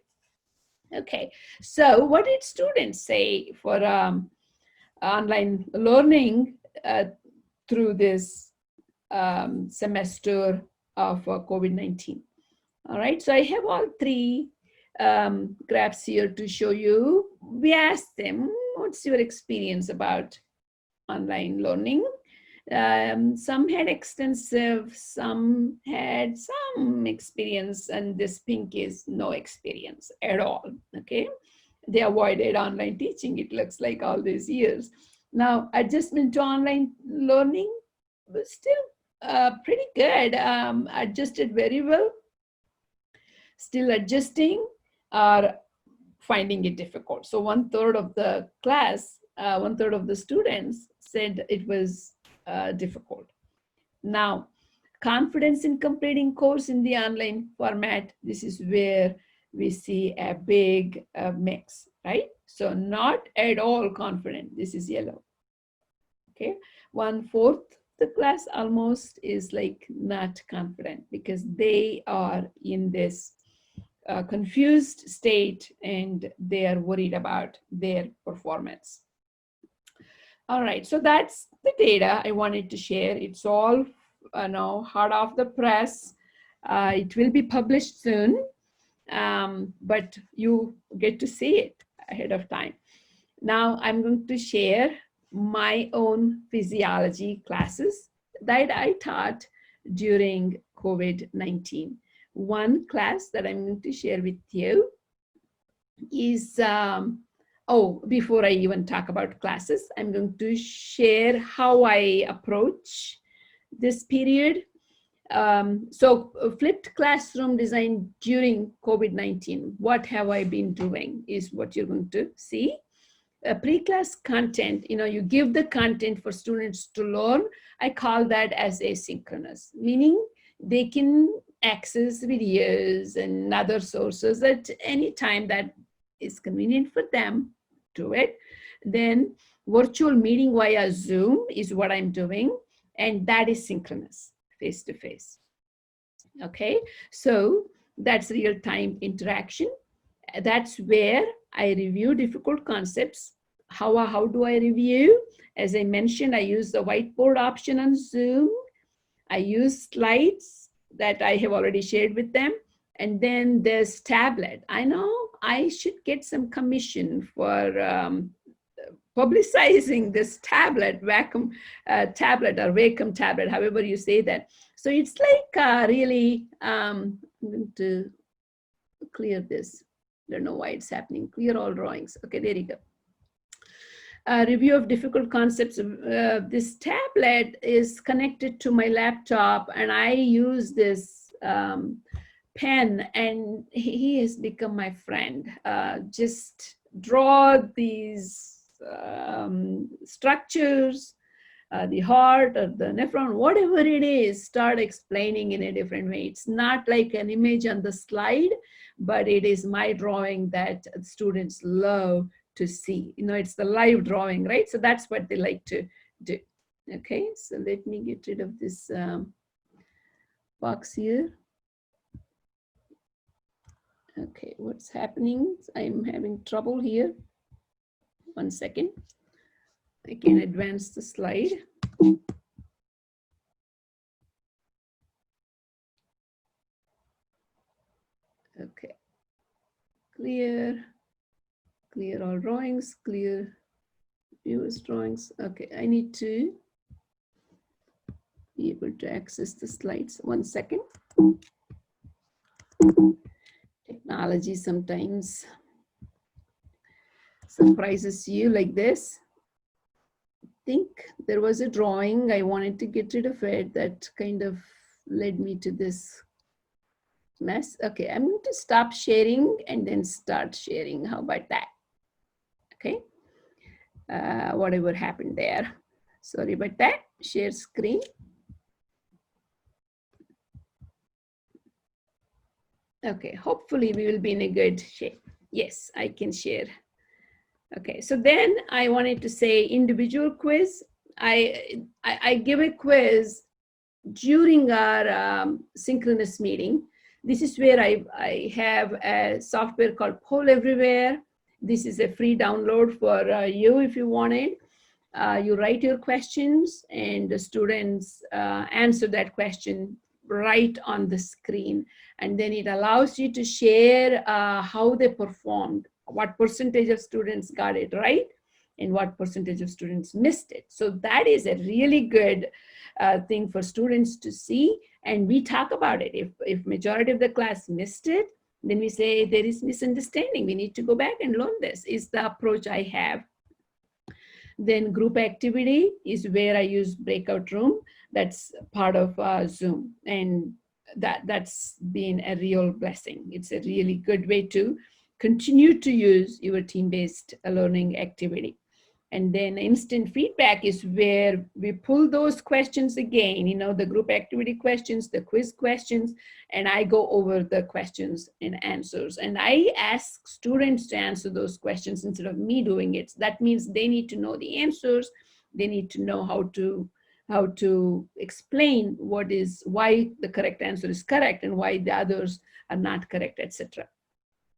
Okay. So what did students say for online learning through this semester of COVID-19. All right, so I have all three graphs here to show you. We asked them, what's your experience about online learning? Some had extensive, some had some experience, and this pink is no experience at all, okay? They avoided online teaching, it looks like, all these years. Now, adjustment to online learning was still pretty good, adjusted very well. Still adjusting or finding it difficult. So 1/3 of the class, 1/3 of the students said it was difficult. Now, confidence in completing course in the online format, this is where we see a big mix, right? So not at all confident, this is yellow, okay? 1/4 the class almost is like not confident because they are in this confused state and they are worried about their performance. All right, so that's the data I wanted to share. It's all hot off the press. It will be published soon. But you get to see it ahead of time. Now I'm going to share my own physiology classes that I taught during COVID-19. One class that I'm going to share with you is, before I even talk about classes, I'm going to share how I approach this period. So flipped classroom design during COVID-19, what have I been doing is what you're going to see. Pre-class content, you give the content for students to learn. I call that as asynchronous, meaning they can access videos and other sources at any time that is convenient for them, do it. Then virtual meeting via Zoom is what I'm doing, and that is synchronous, face-to-face. Okay, so that's real-time interaction. That's where I review difficult concepts. How do I review? As I mentioned, I use the whiteboard option on Zoom. I use slides that I have already shared with them. And then there's tablet. I know I should get some commission for publicizing this tablet, Wacom tablet or Wacom tablet, however you say that. So it's like really, I'm going to clear this. I don't know why it's happening. Clear all drawings. Okay, there you go. review of difficult concepts. This tablet is connected to my laptop, and I use this pen, and he has become my friend. Just draw these structures, the heart or the nephron, whatever it is, start explaining in a different way. It's not like an image on the slide, but it is my drawing that students love to see. You know, it's the live drawing, right? So that's what they like to do. Okay, so let me get rid of this box here. Okay, what's happening? I'm having trouble here. 1 second. I can advance the slide. Okay, clear all drawings, clear viewers drawings. Okay, I need to be able to access the slides. 1 second. Technology sometimes surprises you like this. I think there was a drawing, I wanted to get rid of it, that kind of led me to this mess. Okay, I'm going to stop sharing and then start sharing. How about that? Okay, whatever happened there. Sorry about that. Share screen. Okay, hopefully we will be in a good shape. Yes, I can share. Okay, so then I wanted to say individual quiz. I give a quiz during our synchronous meeting. This is where I have a software called Poll Everywhere. This is a free download for you if you want it. You write your questions and the students answer that question right on the screen. And then it allows you to share how they performed, what percentage of students got it right, and what percentage of students missed it. So that is a really good thing for students to see. And we talk about it. If majority of the class missed it, then we say there is misunderstanding. We need to go back and learn this, is the approach I have. Then group activity is where I use breakout room. That's part of Zoom. And that's been a real blessing. It's a really good way to continue to use your team-based learning activity. And then instant feedback is where we pull those questions again, you know, the group activity questions, the quiz questions, and I go over the questions and answers. And I ask students to answer those questions instead of me doing it. That means they need to know the answers. They need to know how to explain why the correct answer is correct and why the others are not correct, etc.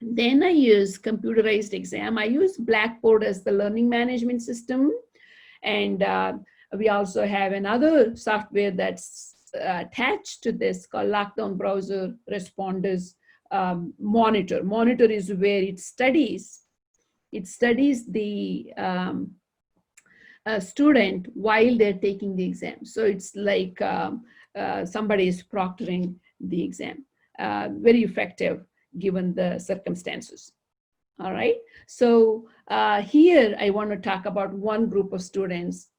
Then I use computerized exam. I use Blackboard as the learning management system. And we also have another software that's attached to this called Lockdown Browser Responders Monitor. Monitor is where it studies the student while they're taking the exam. So it's like somebody is proctoring the exam. Very effective given the circumstances. All right, so here I want to talk about one group of students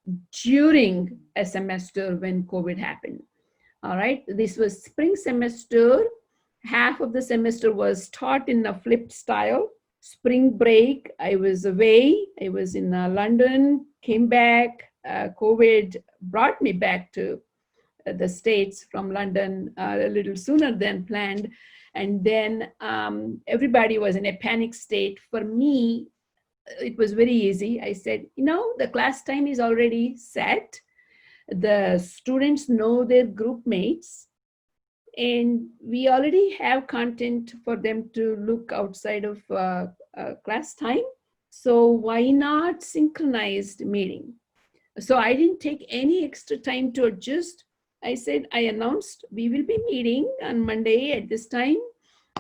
during a semester when COVID happened. All right, this was spring semester. Half of the semester was taught in a flipped style. Spring break, I was away. I was in London, came back. COVID brought me back to the States from London a little sooner than planned. And then everybody was in a panic state. For me, it was very easy. I said, you know, the class time is already set. The students know their group mates. And we already have content for them to look outside of class time. So why not synchronized meeting? So I didn't take any extra time to adjust. I said, I announced we will be meeting on Monday at this time,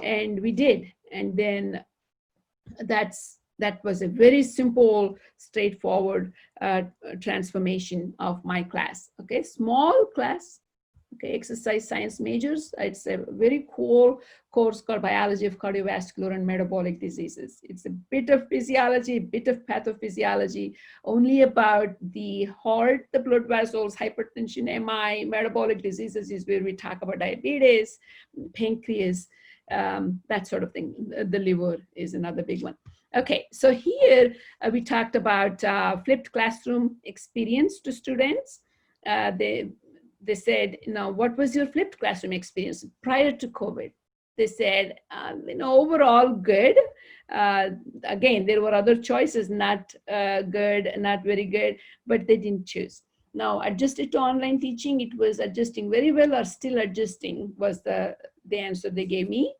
and we did. And then that was a very simple, straightforward transformation of my class. Okay, small class, okay, exercise science majors. It's a very cool course called Biology of Cardiovascular and Metabolic Diseases. It's a bit of physiology, a bit of pathophysiology, only about the heart, the blood vessels, hypertension, MI, metabolic diseases is where we talk about diabetes, pancreas, that sort of thing. The liver is another big one. Okay, so here we talked about flipped classroom experience to students. They said, what was your flipped classroom experience prior to COVID? They said, overall good. Again, there were other choices, not good, not very good, but they didn't choose. Now, adjusted to online teaching, it was adjusting very well or still adjusting was the answer they gave me.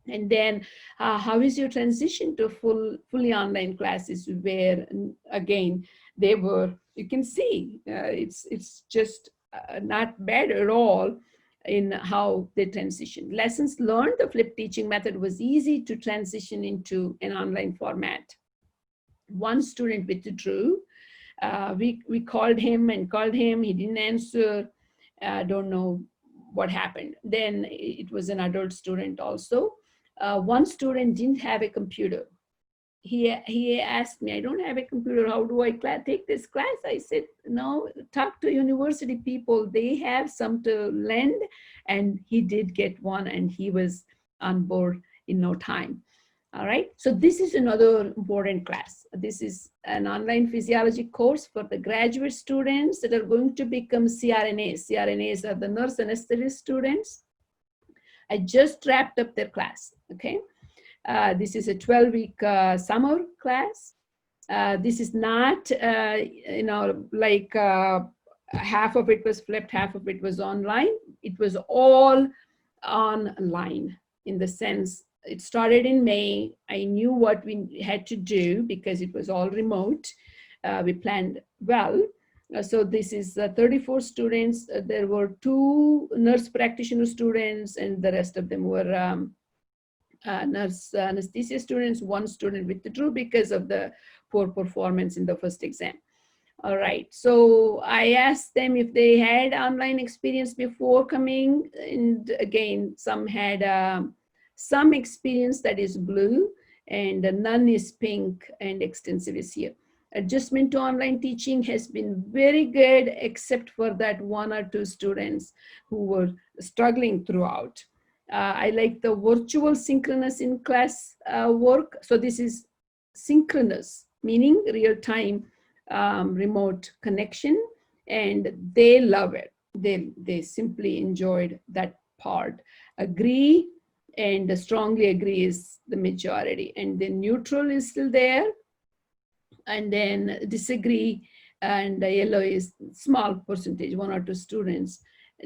And then how is your transition to fully online classes where, again, they were, you can see, it's just not bad at all in how they transitioned. Lessons learned, the flipped teaching method was easy to transition into an online format. One student withdrew. We called him, he didn't answer. Don't know what happened. Then it was an adult student also. One student didn't have a computer. He asked me, I don't have a computer, how do I take this class? I said, no, talk to university people, they have some to lend. And he did get one and he was on board in no time. All right, so this is another important class. This is an online physiology course for the graduate students that are going to become CRNAs. CRNAs are the nurse anesthetist students. I just wrapped up their class, okay? This is a 12-week summer class. This is not, like half of it was flipped, half of it was online. It was all online in the sense, it started in May. I knew what we had to do because it was all remote. We planned well. So this is 34 students. There were 2 nurse practitioner students and the rest of them were nurse anesthesia students. 1 student withdrew because of the poor performance in the first exam. All right, so I asked them if they had online experience before coming, and again, some had some experience that is blue and none is pink and extensive is here. Adjustment to online teaching has been very good, except for that 1 or 2 students who were struggling throughout. I like the virtual synchronous in-class work. So this is synchronous, meaning real-time remote connection, and they love it. They simply enjoyed that part. Agree and strongly agree is the majority, and then neutral is still there, and then disagree and the yellow is small percentage. 1 or 2 students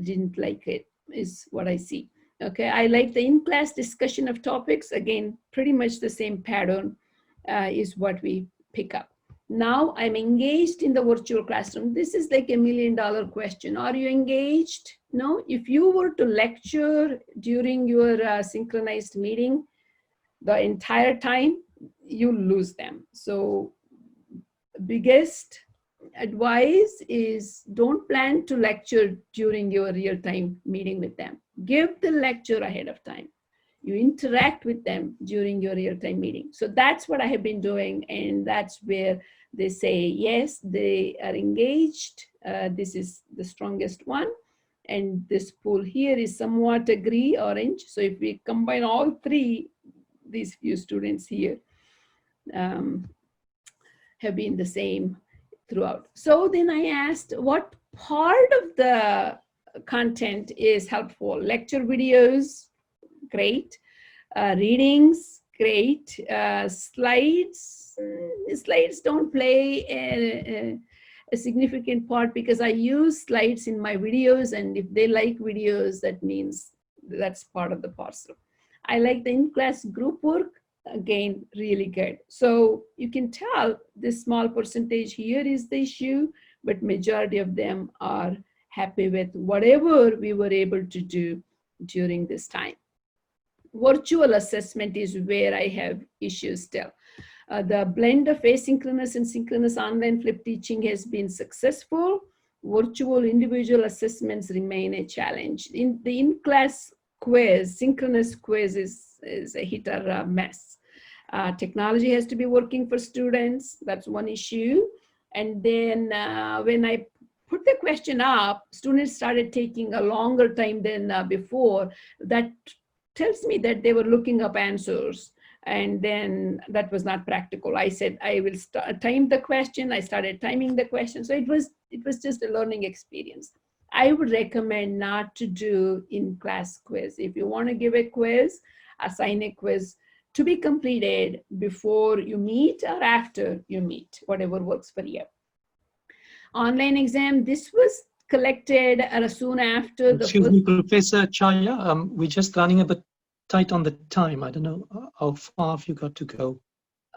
didn't like it, is what I see. Okay, I like the in-class discussion of topics. Again, pretty much the same pattern is what we pick up. Now I'm engaged in the virtual classroom. This is like $1 million question. Are you engaged? No. If you were to lecture during your synchronized meeting the entire time, you lose them. So biggest advice is don't plan to lecture during your real-time meeting with them. Give the lecture ahead of time. You interact with them during your real-time meeting. So that's what I have been doing, and that's where they say, yes, they are engaged. This is the strongest one. And this pool here is somewhat agree, orange. So if we combine all 3, these few students here have been the same throughout. So then I asked, what part of the content is helpful? Lecture videos, great. Readings, great. Slides don't play a significant part because I use slides in my videos, and if they like videos, that means that's part of the parcel. I like the in-class group work. Again, really good. So you can tell this small percentage here is the issue, but majority of them are happy with whatever we were able to do during this time. Virtual assessment is where I have issues still. The blend of asynchronous and synchronous online flip teaching has been successful. virtual individual assessments remain a challenge. In the in-class quiz, synchronous quiz is a hit or a miss. Technology has to be working for students. That's one issue. And then when I put the question up, students started taking a longer time than before. That tells me that they were looking up answers. And then that was not practical. I said, I will time the question. I started timing the question. So it was just a learning experience. I would recommend not to do in-class quiz. If you want to give a quiz, assign a quiz to be completed before you meet or after you meet, whatever works for you. Online exam, this was collected soon after the Excuse me, Professor Chaya, we're just running a bit tight on the time. I don't know how far have you got to go.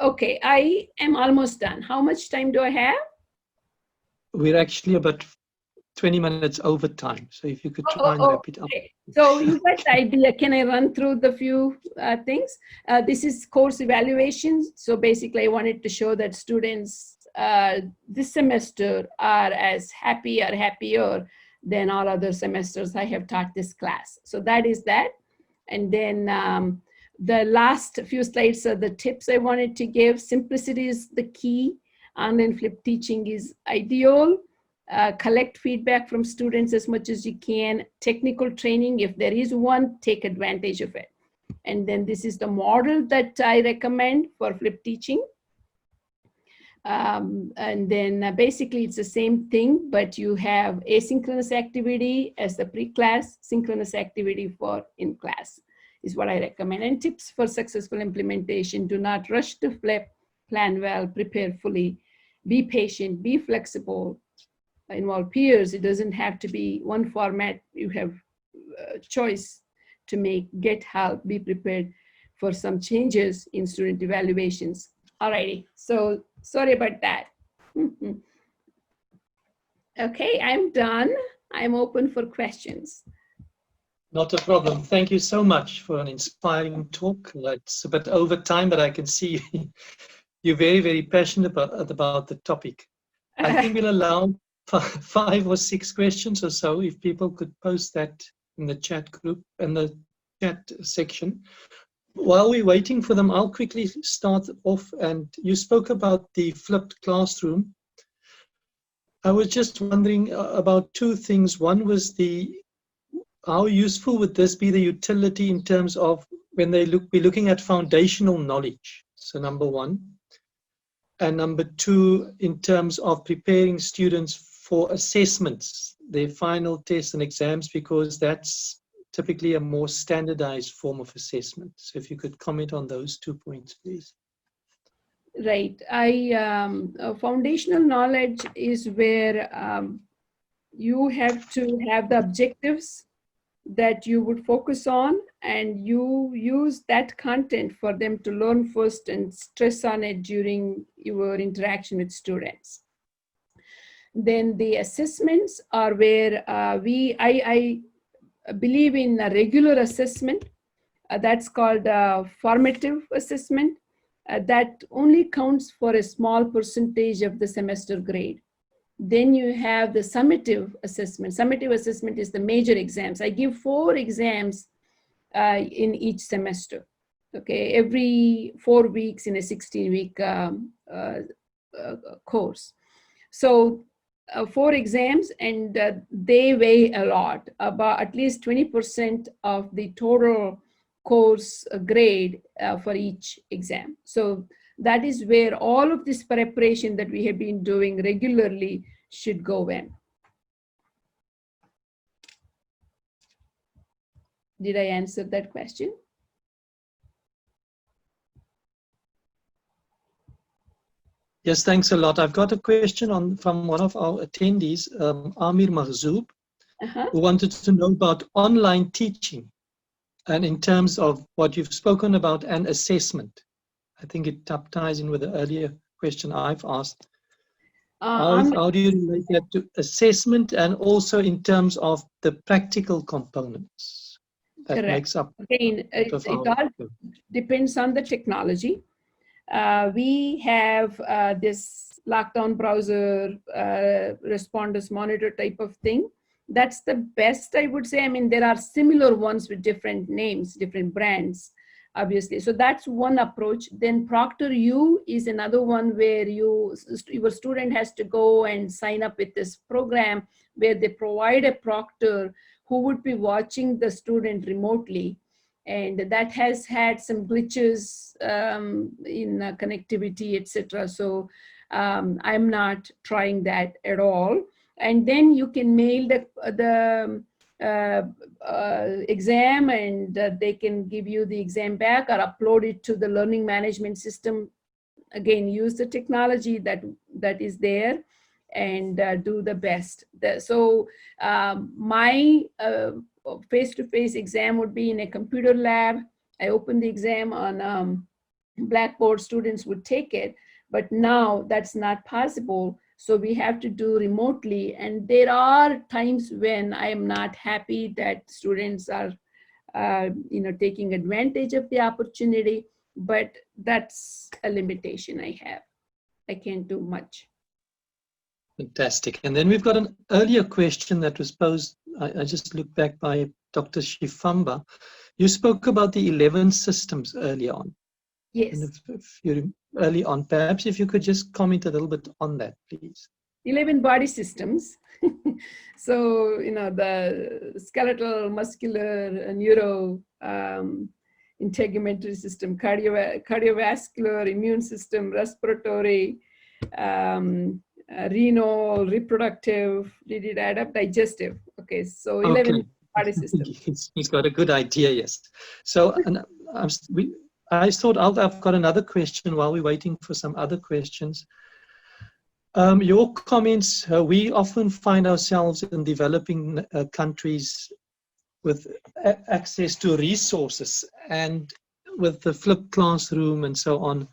Okay, I am almost done. How much time do I have? We're actually about 20 minutes over time. So if you could try and wrap it up. Okay. So you got the idea. Can I run through the few things? This is course evaluations. So basically I wanted to show that students this semester are as happy or happier than all other semesters I have taught this class. So that is that. And then the last few slides are the tips I wanted to give. Simplicity is the key. Online flip teaching is ideal. Collect feedback from students as much as you can. Technical training, if there is one, take advantage of it. And then this is the model that I recommend for flip teaching. And then basically it's the same thing, but you have asynchronous activity as the pre-class, synchronous activity for in-class is what I recommend. And tips for successful implementation: do not rush to flip, plan well, prepare fully, be patient, be flexible, involve peers. It doesn't have to be one format. You have choice to make, get help, be prepared for some changes in student evaluations. Alrighty, so sorry about that. Okay, I'm done. I'm open for questions. Not a problem. Thank you so much for an inspiring talk. It's a bit over time, but I can see you're very, very passionate about the topic. I think we'll allow 5 or 6 questions or so, if people could post that in the chat group and the chat section. While we're waiting for them, I'll quickly start off. And you spoke about the flipped classroom. I was just wondering about 2 things. One was how useful would this be, the utility in terms of when we're looking at foundational knowledge? So number 1. And number 2, in terms of preparing students for assessments, their final tests and exams, because that's typically a more standardized form of assessment. So if you could comment on those 2 points, please. Right. Foundational knowledge is where you have to have the objectives that you would focus on, and you use that content for them to learn first and stress on it during your interaction with students. Then the assessments are where I believe in a regular assessment. That's called formative assessment. That only counts for a small percentage of the semester grade. Then you have the summative assessment. Summative assessment is the major exams. I give 4 exams in each semester. Okay, every 4 weeks in a 16-week course. So 4 exams, and they weigh a lot, about at least 20% of the total course grade for each exam. So that is where all of this preparation that we have been doing regularly should go in. Did I answer that question? Yes, thanks a lot. I've got a question from one of our attendees, Amir Mahzoub, who wanted to know about online teaching and in terms of what you've spoken about and assessment. I think it ties in with the earlier question I've asked. How do you relate that to assessment, and also in terms of the practical components that Correct. makes up? Again, it all depends on the technology. We have this lockdown browser, responders monitor type of thing. That's the best, I would say. I mean, there are similar ones with different names, different brands, obviously. So that's one approach. Then ProctorU is another one where your student has to go and sign up with this program where they provide a proctor who would be watching the student remotely. And that has had some glitches in connectivity, etc. So I'm not trying that at all. And then you can mail the exam, and they can give you the exam back or upload it to the learning management system. Again, use the technology that is there and do the best. So my face-to-face exam would be in a computer lab. I open the exam on Blackboard, students would take it, but now that's not possible. So we have to do remotely. And there are times when I am not happy that students are taking advantage of the opportunity, but that's a limitation I have. I can't do much. Fantastic. And then we've got an earlier question that was posed, I just looked back, by Dr. Shifamba. You spoke about the 11 systems early on. Yes. And if you're early on, perhaps if you could just comment a little bit on that, please. 11 body systems. So, the skeletal, muscular, neuro, integumentary system, cardiovascular, immune system, respiratory, renal, reproductive, did it add up? Digestive. Okay, so 11 body systems. He's got a good idea, yes. So I thought I've got another question while we're waiting for some other questions. Your comments, we often find ourselves in developing countries with access to resources, and with the flipped classroom and so on,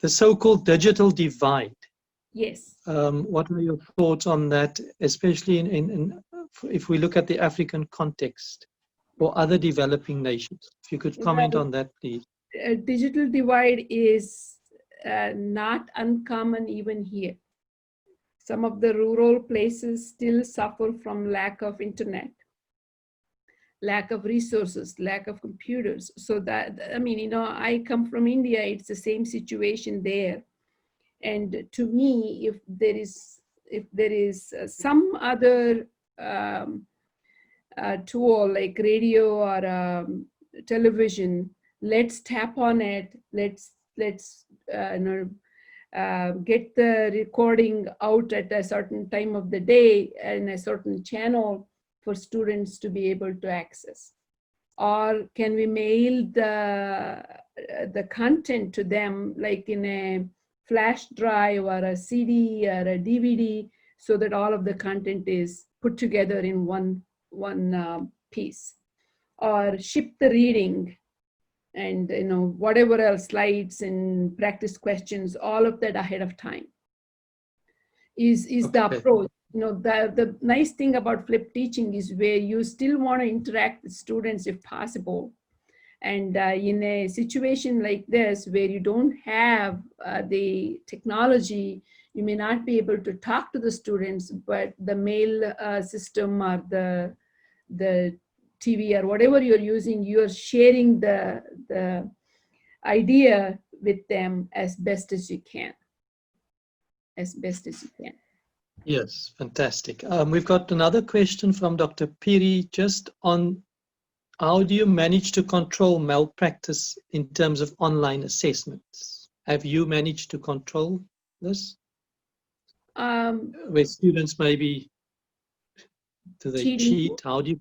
the so-called digital divide. Yes. What are your thoughts on that, especially if we look at the African context or other developing nations? If you could comment on that, please. Digital divide is not uncommon even here. Some of the rural places still suffer from lack of internet, lack of resources, lack of computers. So that, I come from India, it's the same situation there. And to me, if there is some other tool like radio or television, let's tap on it. Let's get the recording out at a certain time of the day and a certain channel for students to be able to access. Or can we mail the content to them like in a flash drive or a CD or a DVD, so that all of the content is put together in one piece? Or ship the reading and whatever else, slides and practice questions, all of that ahead of time is the approach. The nice thing about flipped teaching is where you still want to interact with students if possible. And in a situation like this, where you don't have the technology, you may not be able to talk to the students, but the mail system or the TV or whatever you're using, you're sharing the idea with them as best as you can. Yes, fantastic. We've got another question from Dr. Piri, just on how do you manage to control malpractice in terms of online assessments? Have you managed to control this? Where students maybe, do they cheat? How do you,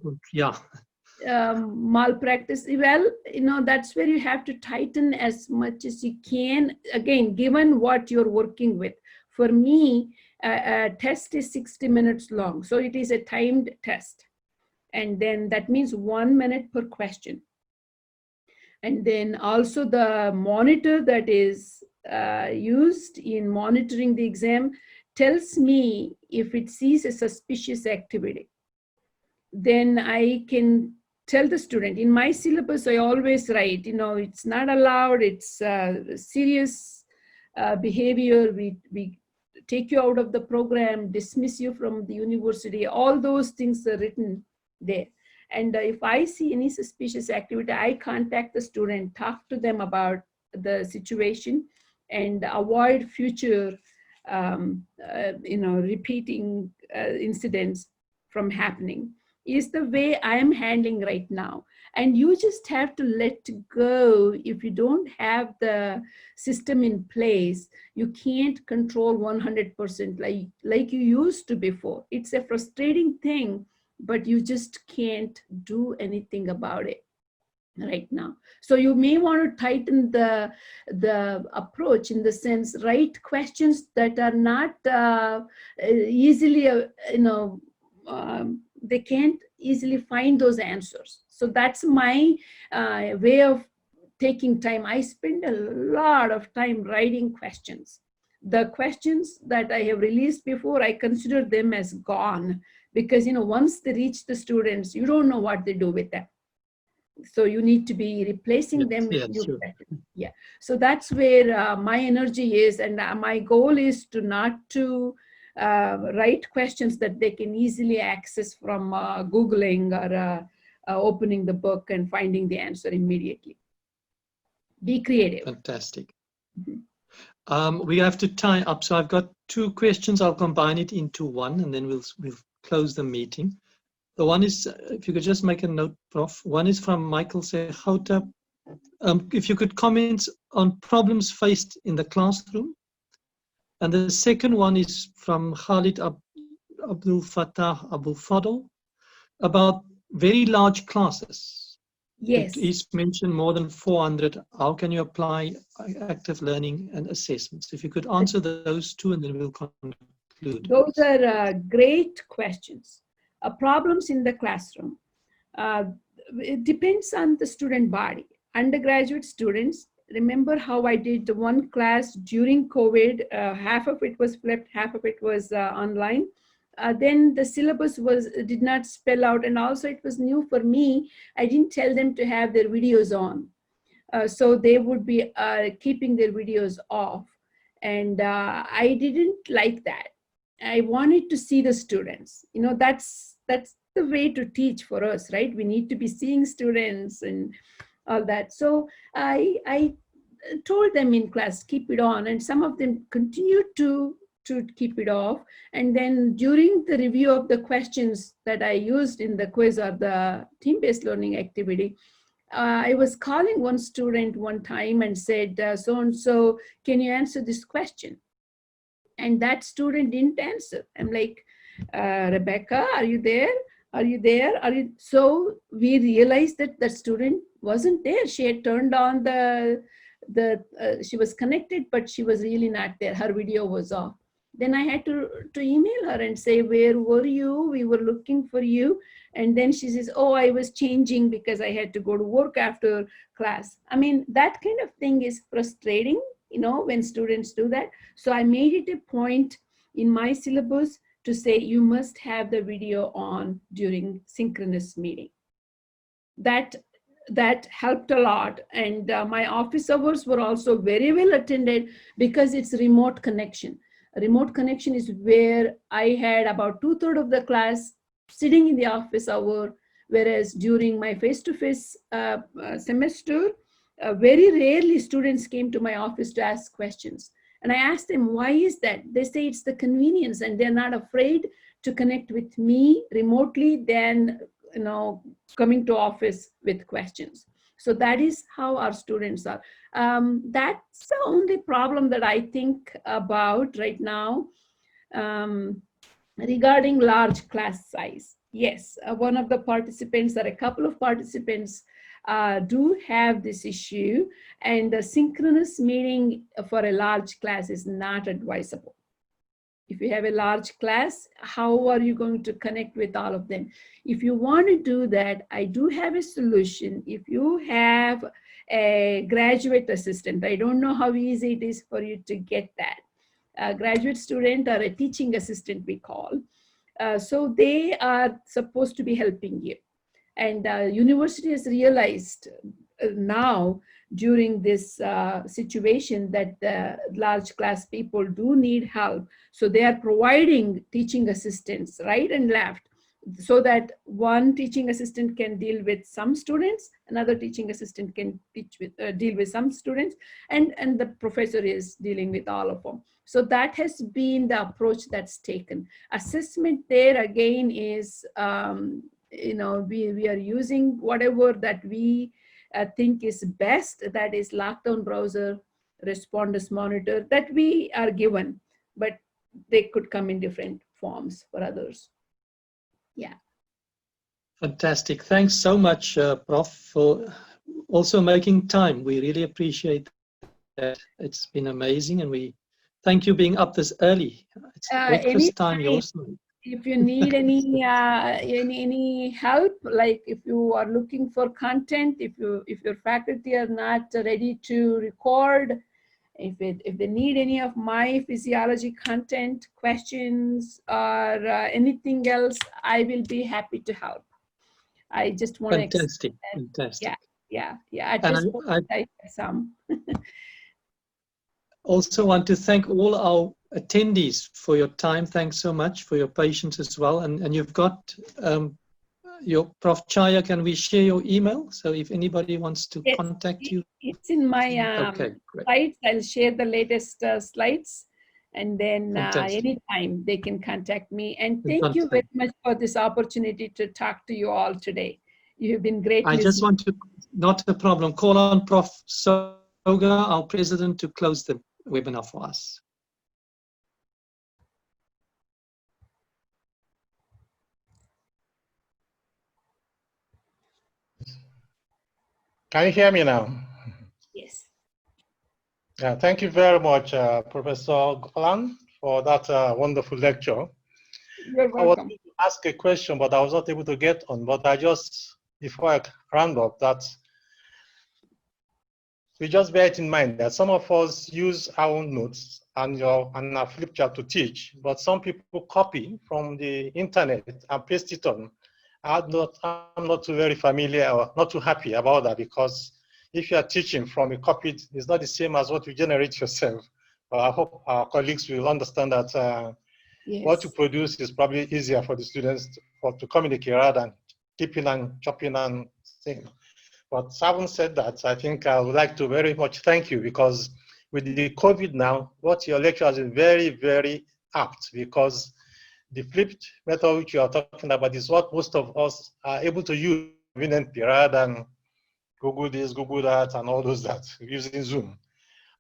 malpractice? Well, that's where you have to tighten as much as you can. Again, given what you're working with. For me, a test is 60 minutes long. So it is a timed test. And then that means 1 minute per question. And then also the monitor that is used in monitoring the exam tells me if it sees a suspicious activity. Then I can tell the student, in my syllabus, I always write, it's not allowed, it's serious behavior. We take you out of the program, dismiss you from the university. All those things are written there. And if I see any suspicious activity, I contact the student, talk to them about the situation, and avoid future repeating incidents from happening, is the way I am handling right now. And you just have to let go. If you don't have the system in place, you can't control 100% like you used to before. It's a frustrating thing, but you just can't do anything about it right now. So you may want to tighten the approach, in the sense, write questions that are not easily, they can't easily find those answers. So that's my way of taking time. I spend a lot of time writing questions. The questions that I have released before, I consider them as gone, because once they reach the students, you don't know what they do with them. So you need to be replacing them with new questions. Yeah. So that's where my energy is, and my goal is to not to write questions that they can easily access from Googling or opening the book and finding the answer immediately. Be creative. Fantastic. We have to tie up, so I've got two questions. I'll combine it into one, and then we'll close the meeting. The one is, if you could just make a note, Prof. One is from Michael Sehota. If you could comment on problems faced in the classroom. And the second one is from Khalid Abdul Fattah Abul Fadl about very large classes. Yes. He's mentioned more than 400. How can you apply active learning and assessments? If you could answer those two, and then we'll conclude. Those are great questions. Problems in the classroom. It depends on the student body. Undergraduate students, remember how I did one class during COVID, half of it was flipped, half of it was online. Then the syllabus did not spell out, and also it was new for me. I didn't tell them to have their videos on. So they would be keeping their videos off. And I didn't like that. I wanted to see the students. That's the way to teach for us, right? We need to be seeing students and all that. So I told them in class, keep it on, and some of them continued to keep it off. And then during the review of the questions that I used in the quiz or the team-based learning activity, I was calling one student one time and said, so-and-so, can you answer this question? And that student didn't answer. I'm like, Rebecca, are you there? Are you there? So we realized that the student wasn't there. She had turned on she was connected, but she was really not there. Her video was off. Then I had to email her and say, where were you? We were looking for you. And then she says, oh, I was changing because I had to go to work after class. I mean, that kind of thing is frustrating, when students do that. So I made it a point in my syllabus to say, you must have the video on during synchronous meeting. That helped a lot. And my office hours were also very well attended because it's remote connection. A remote connection is where I had about 2/3 of the class sitting in the office hour, whereas during my face-to-face semester, very rarely students came to my office to ask questions. And I asked them, why is that? They say it's the convenience, and they're not afraid to connect with me remotely than coming to office with questions. So that is how our students are. That's the only problem that I think about right now. Regarding large class size, yes, one of the participants or a couple of participants do have this issue, and the synchronous meeting for a large class is not advisable. If you have a large class, how are you going to connect with all of them? If you want to do that, I do have a solution. If you have a graduate assistant, I don't know how easy it is for you to get that. A graduate student or a teaching assistant, we call. So they are supposed to be helping you. And university has realized now during this situation that the large class people do need help. So they are providing teaching assistants right and left, so that one teaching assistant can deal with some students, another teaching assistant can deal with some students, and the professor is dealing with all of them. So that has been the approach that's taken. Assessment there again is, we are using whatever that we think is best, that is lockdown browser, responders monitor, that we are given, but they could come in different forms for others. Yeah. Fantastic. Thanks so much, Prof, for also making time. We really appreciate that. It's been amazing, and we thank you being up this early. It's breakfast time your side. If you need any help, like if you are looking for content, if your faculty are not ready to record, if they need any of my physiology content, questions, or anything else, I will be happy to help. I just want fantastic, to fantastic. Yeah. At this point, I have some. Also want to thank all our attendees for your time. Thanks so much for your patience as well. And you've got your Prof. Chaya, can we share your email? So if anybody wants to contact you. It's in my okay, great. slides. I'll share the latest slides, and then anytime they can contact me. And thank you very much for this opportunity to talk to you all today. You've been great. I just want to, not a problem, call on Prof. Soga, our president, to close the webinar for us. Can you hear me now? Yes. Yeah, thank you very much, Professor Gopalan, for that wonderful lecture. You're welcome. I was going to ask a question, but I was not able to get on. But I just, before I round up, that we just bear it in mind that some of us use our own notes and our flip chart to teach, but some people copy from the internet and paste it on. I'm not too very familiar or not too happy about that, because if you are teaching from a copied, it's not the same as what you generate yourself. I hope our colleagues will understand that yes. What you produce is probably easier for the students to communicate rather than keeping and chopping and saying. But having said that, I think I would like to very much thank you, because with the COVID now, what your lecture has been very, very apt, because the flipped method which you are talking about is what most of us are able to use conveniently rather than Google this, Google that, and all those that, using Zoom.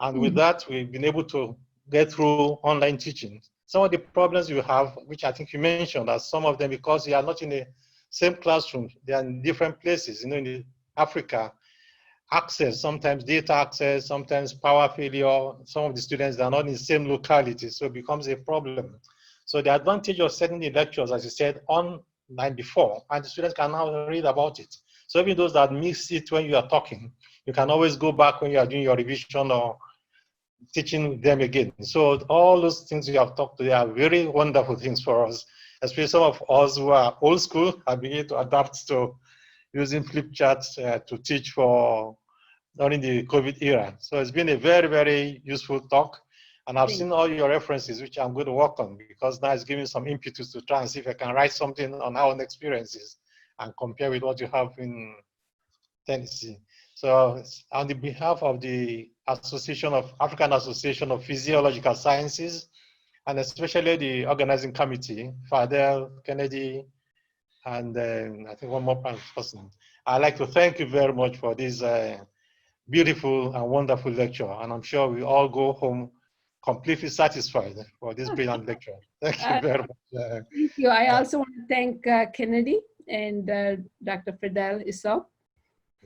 And with that, we've been able to get through online teaching. Some of the problems you have, which I think you mentioned, are some of them because you are not in the same classroom, they are in different places. In Africa, access, sometimes data access, sometimes power failure. Some of the students are not in the same locality, so it becomes a problem. So the advantage of setting the lectures, as you said, online before, and the students can now read about it. So even those that miss it when you are talking, you can always go back when you are doing your revision or teaching them again. So all those things you have talked today are very wonderful things for us, especially some of us who are old school are beginning to adapt to using flip charts to teach during the COVID era. So it's been a very, very useful talk. And I've seen all your references, which I'm going to work on, because now it's giving some impetus to try and see if I can write something on our own experiences and compare with what you have in Tennessee. So on the behalf of the African Association of Physiological Sciences, and especially the organizing committee, Fadel, Kennedy, and I think one more person, I'd like to thank you very much for this beautiful and wonderful lecture. And I'm sure we all go home completely satisfied for this brilliant lecture. Thank you very much. Thank you. I also want to thank Kennedy and Dr. Fidel Issou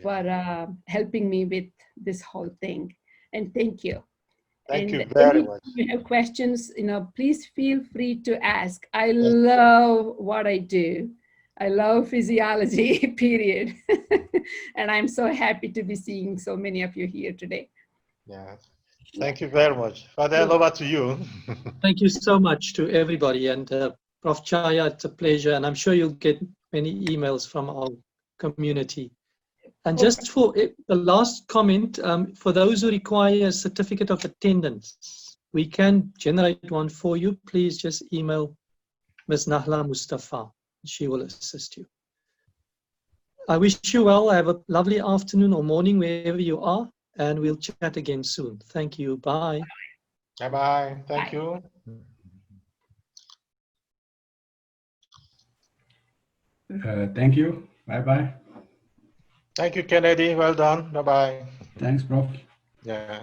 for helping me with this whole thing. And thank you. Thank you very much. If you have questions, please feel free to ask. I love what I do. I love physiology, period. And I'm so happy to be seeing so many of you here today. Yeah. Thank you very much. Fadel, over to you. Thank you so much to everybody. And Prof. Chaya, it's a pleasure. And I'm sure you'll get many emails from our community. And just for the last comment, for those who require a certificate of attendance, we can generate one for you. Please just email Ms. Nahla Mustafa. She will assist you. I wish you well. Have a lovely afternoon or morning wherever you are, and we'll chat again soon. Thank you. Bye. Bye-bye. Thank Bye. you. Thank you. Bye-bye. Thank you, Kennedy. Well done. Bye-bye. Thanks, Prof. Yeah.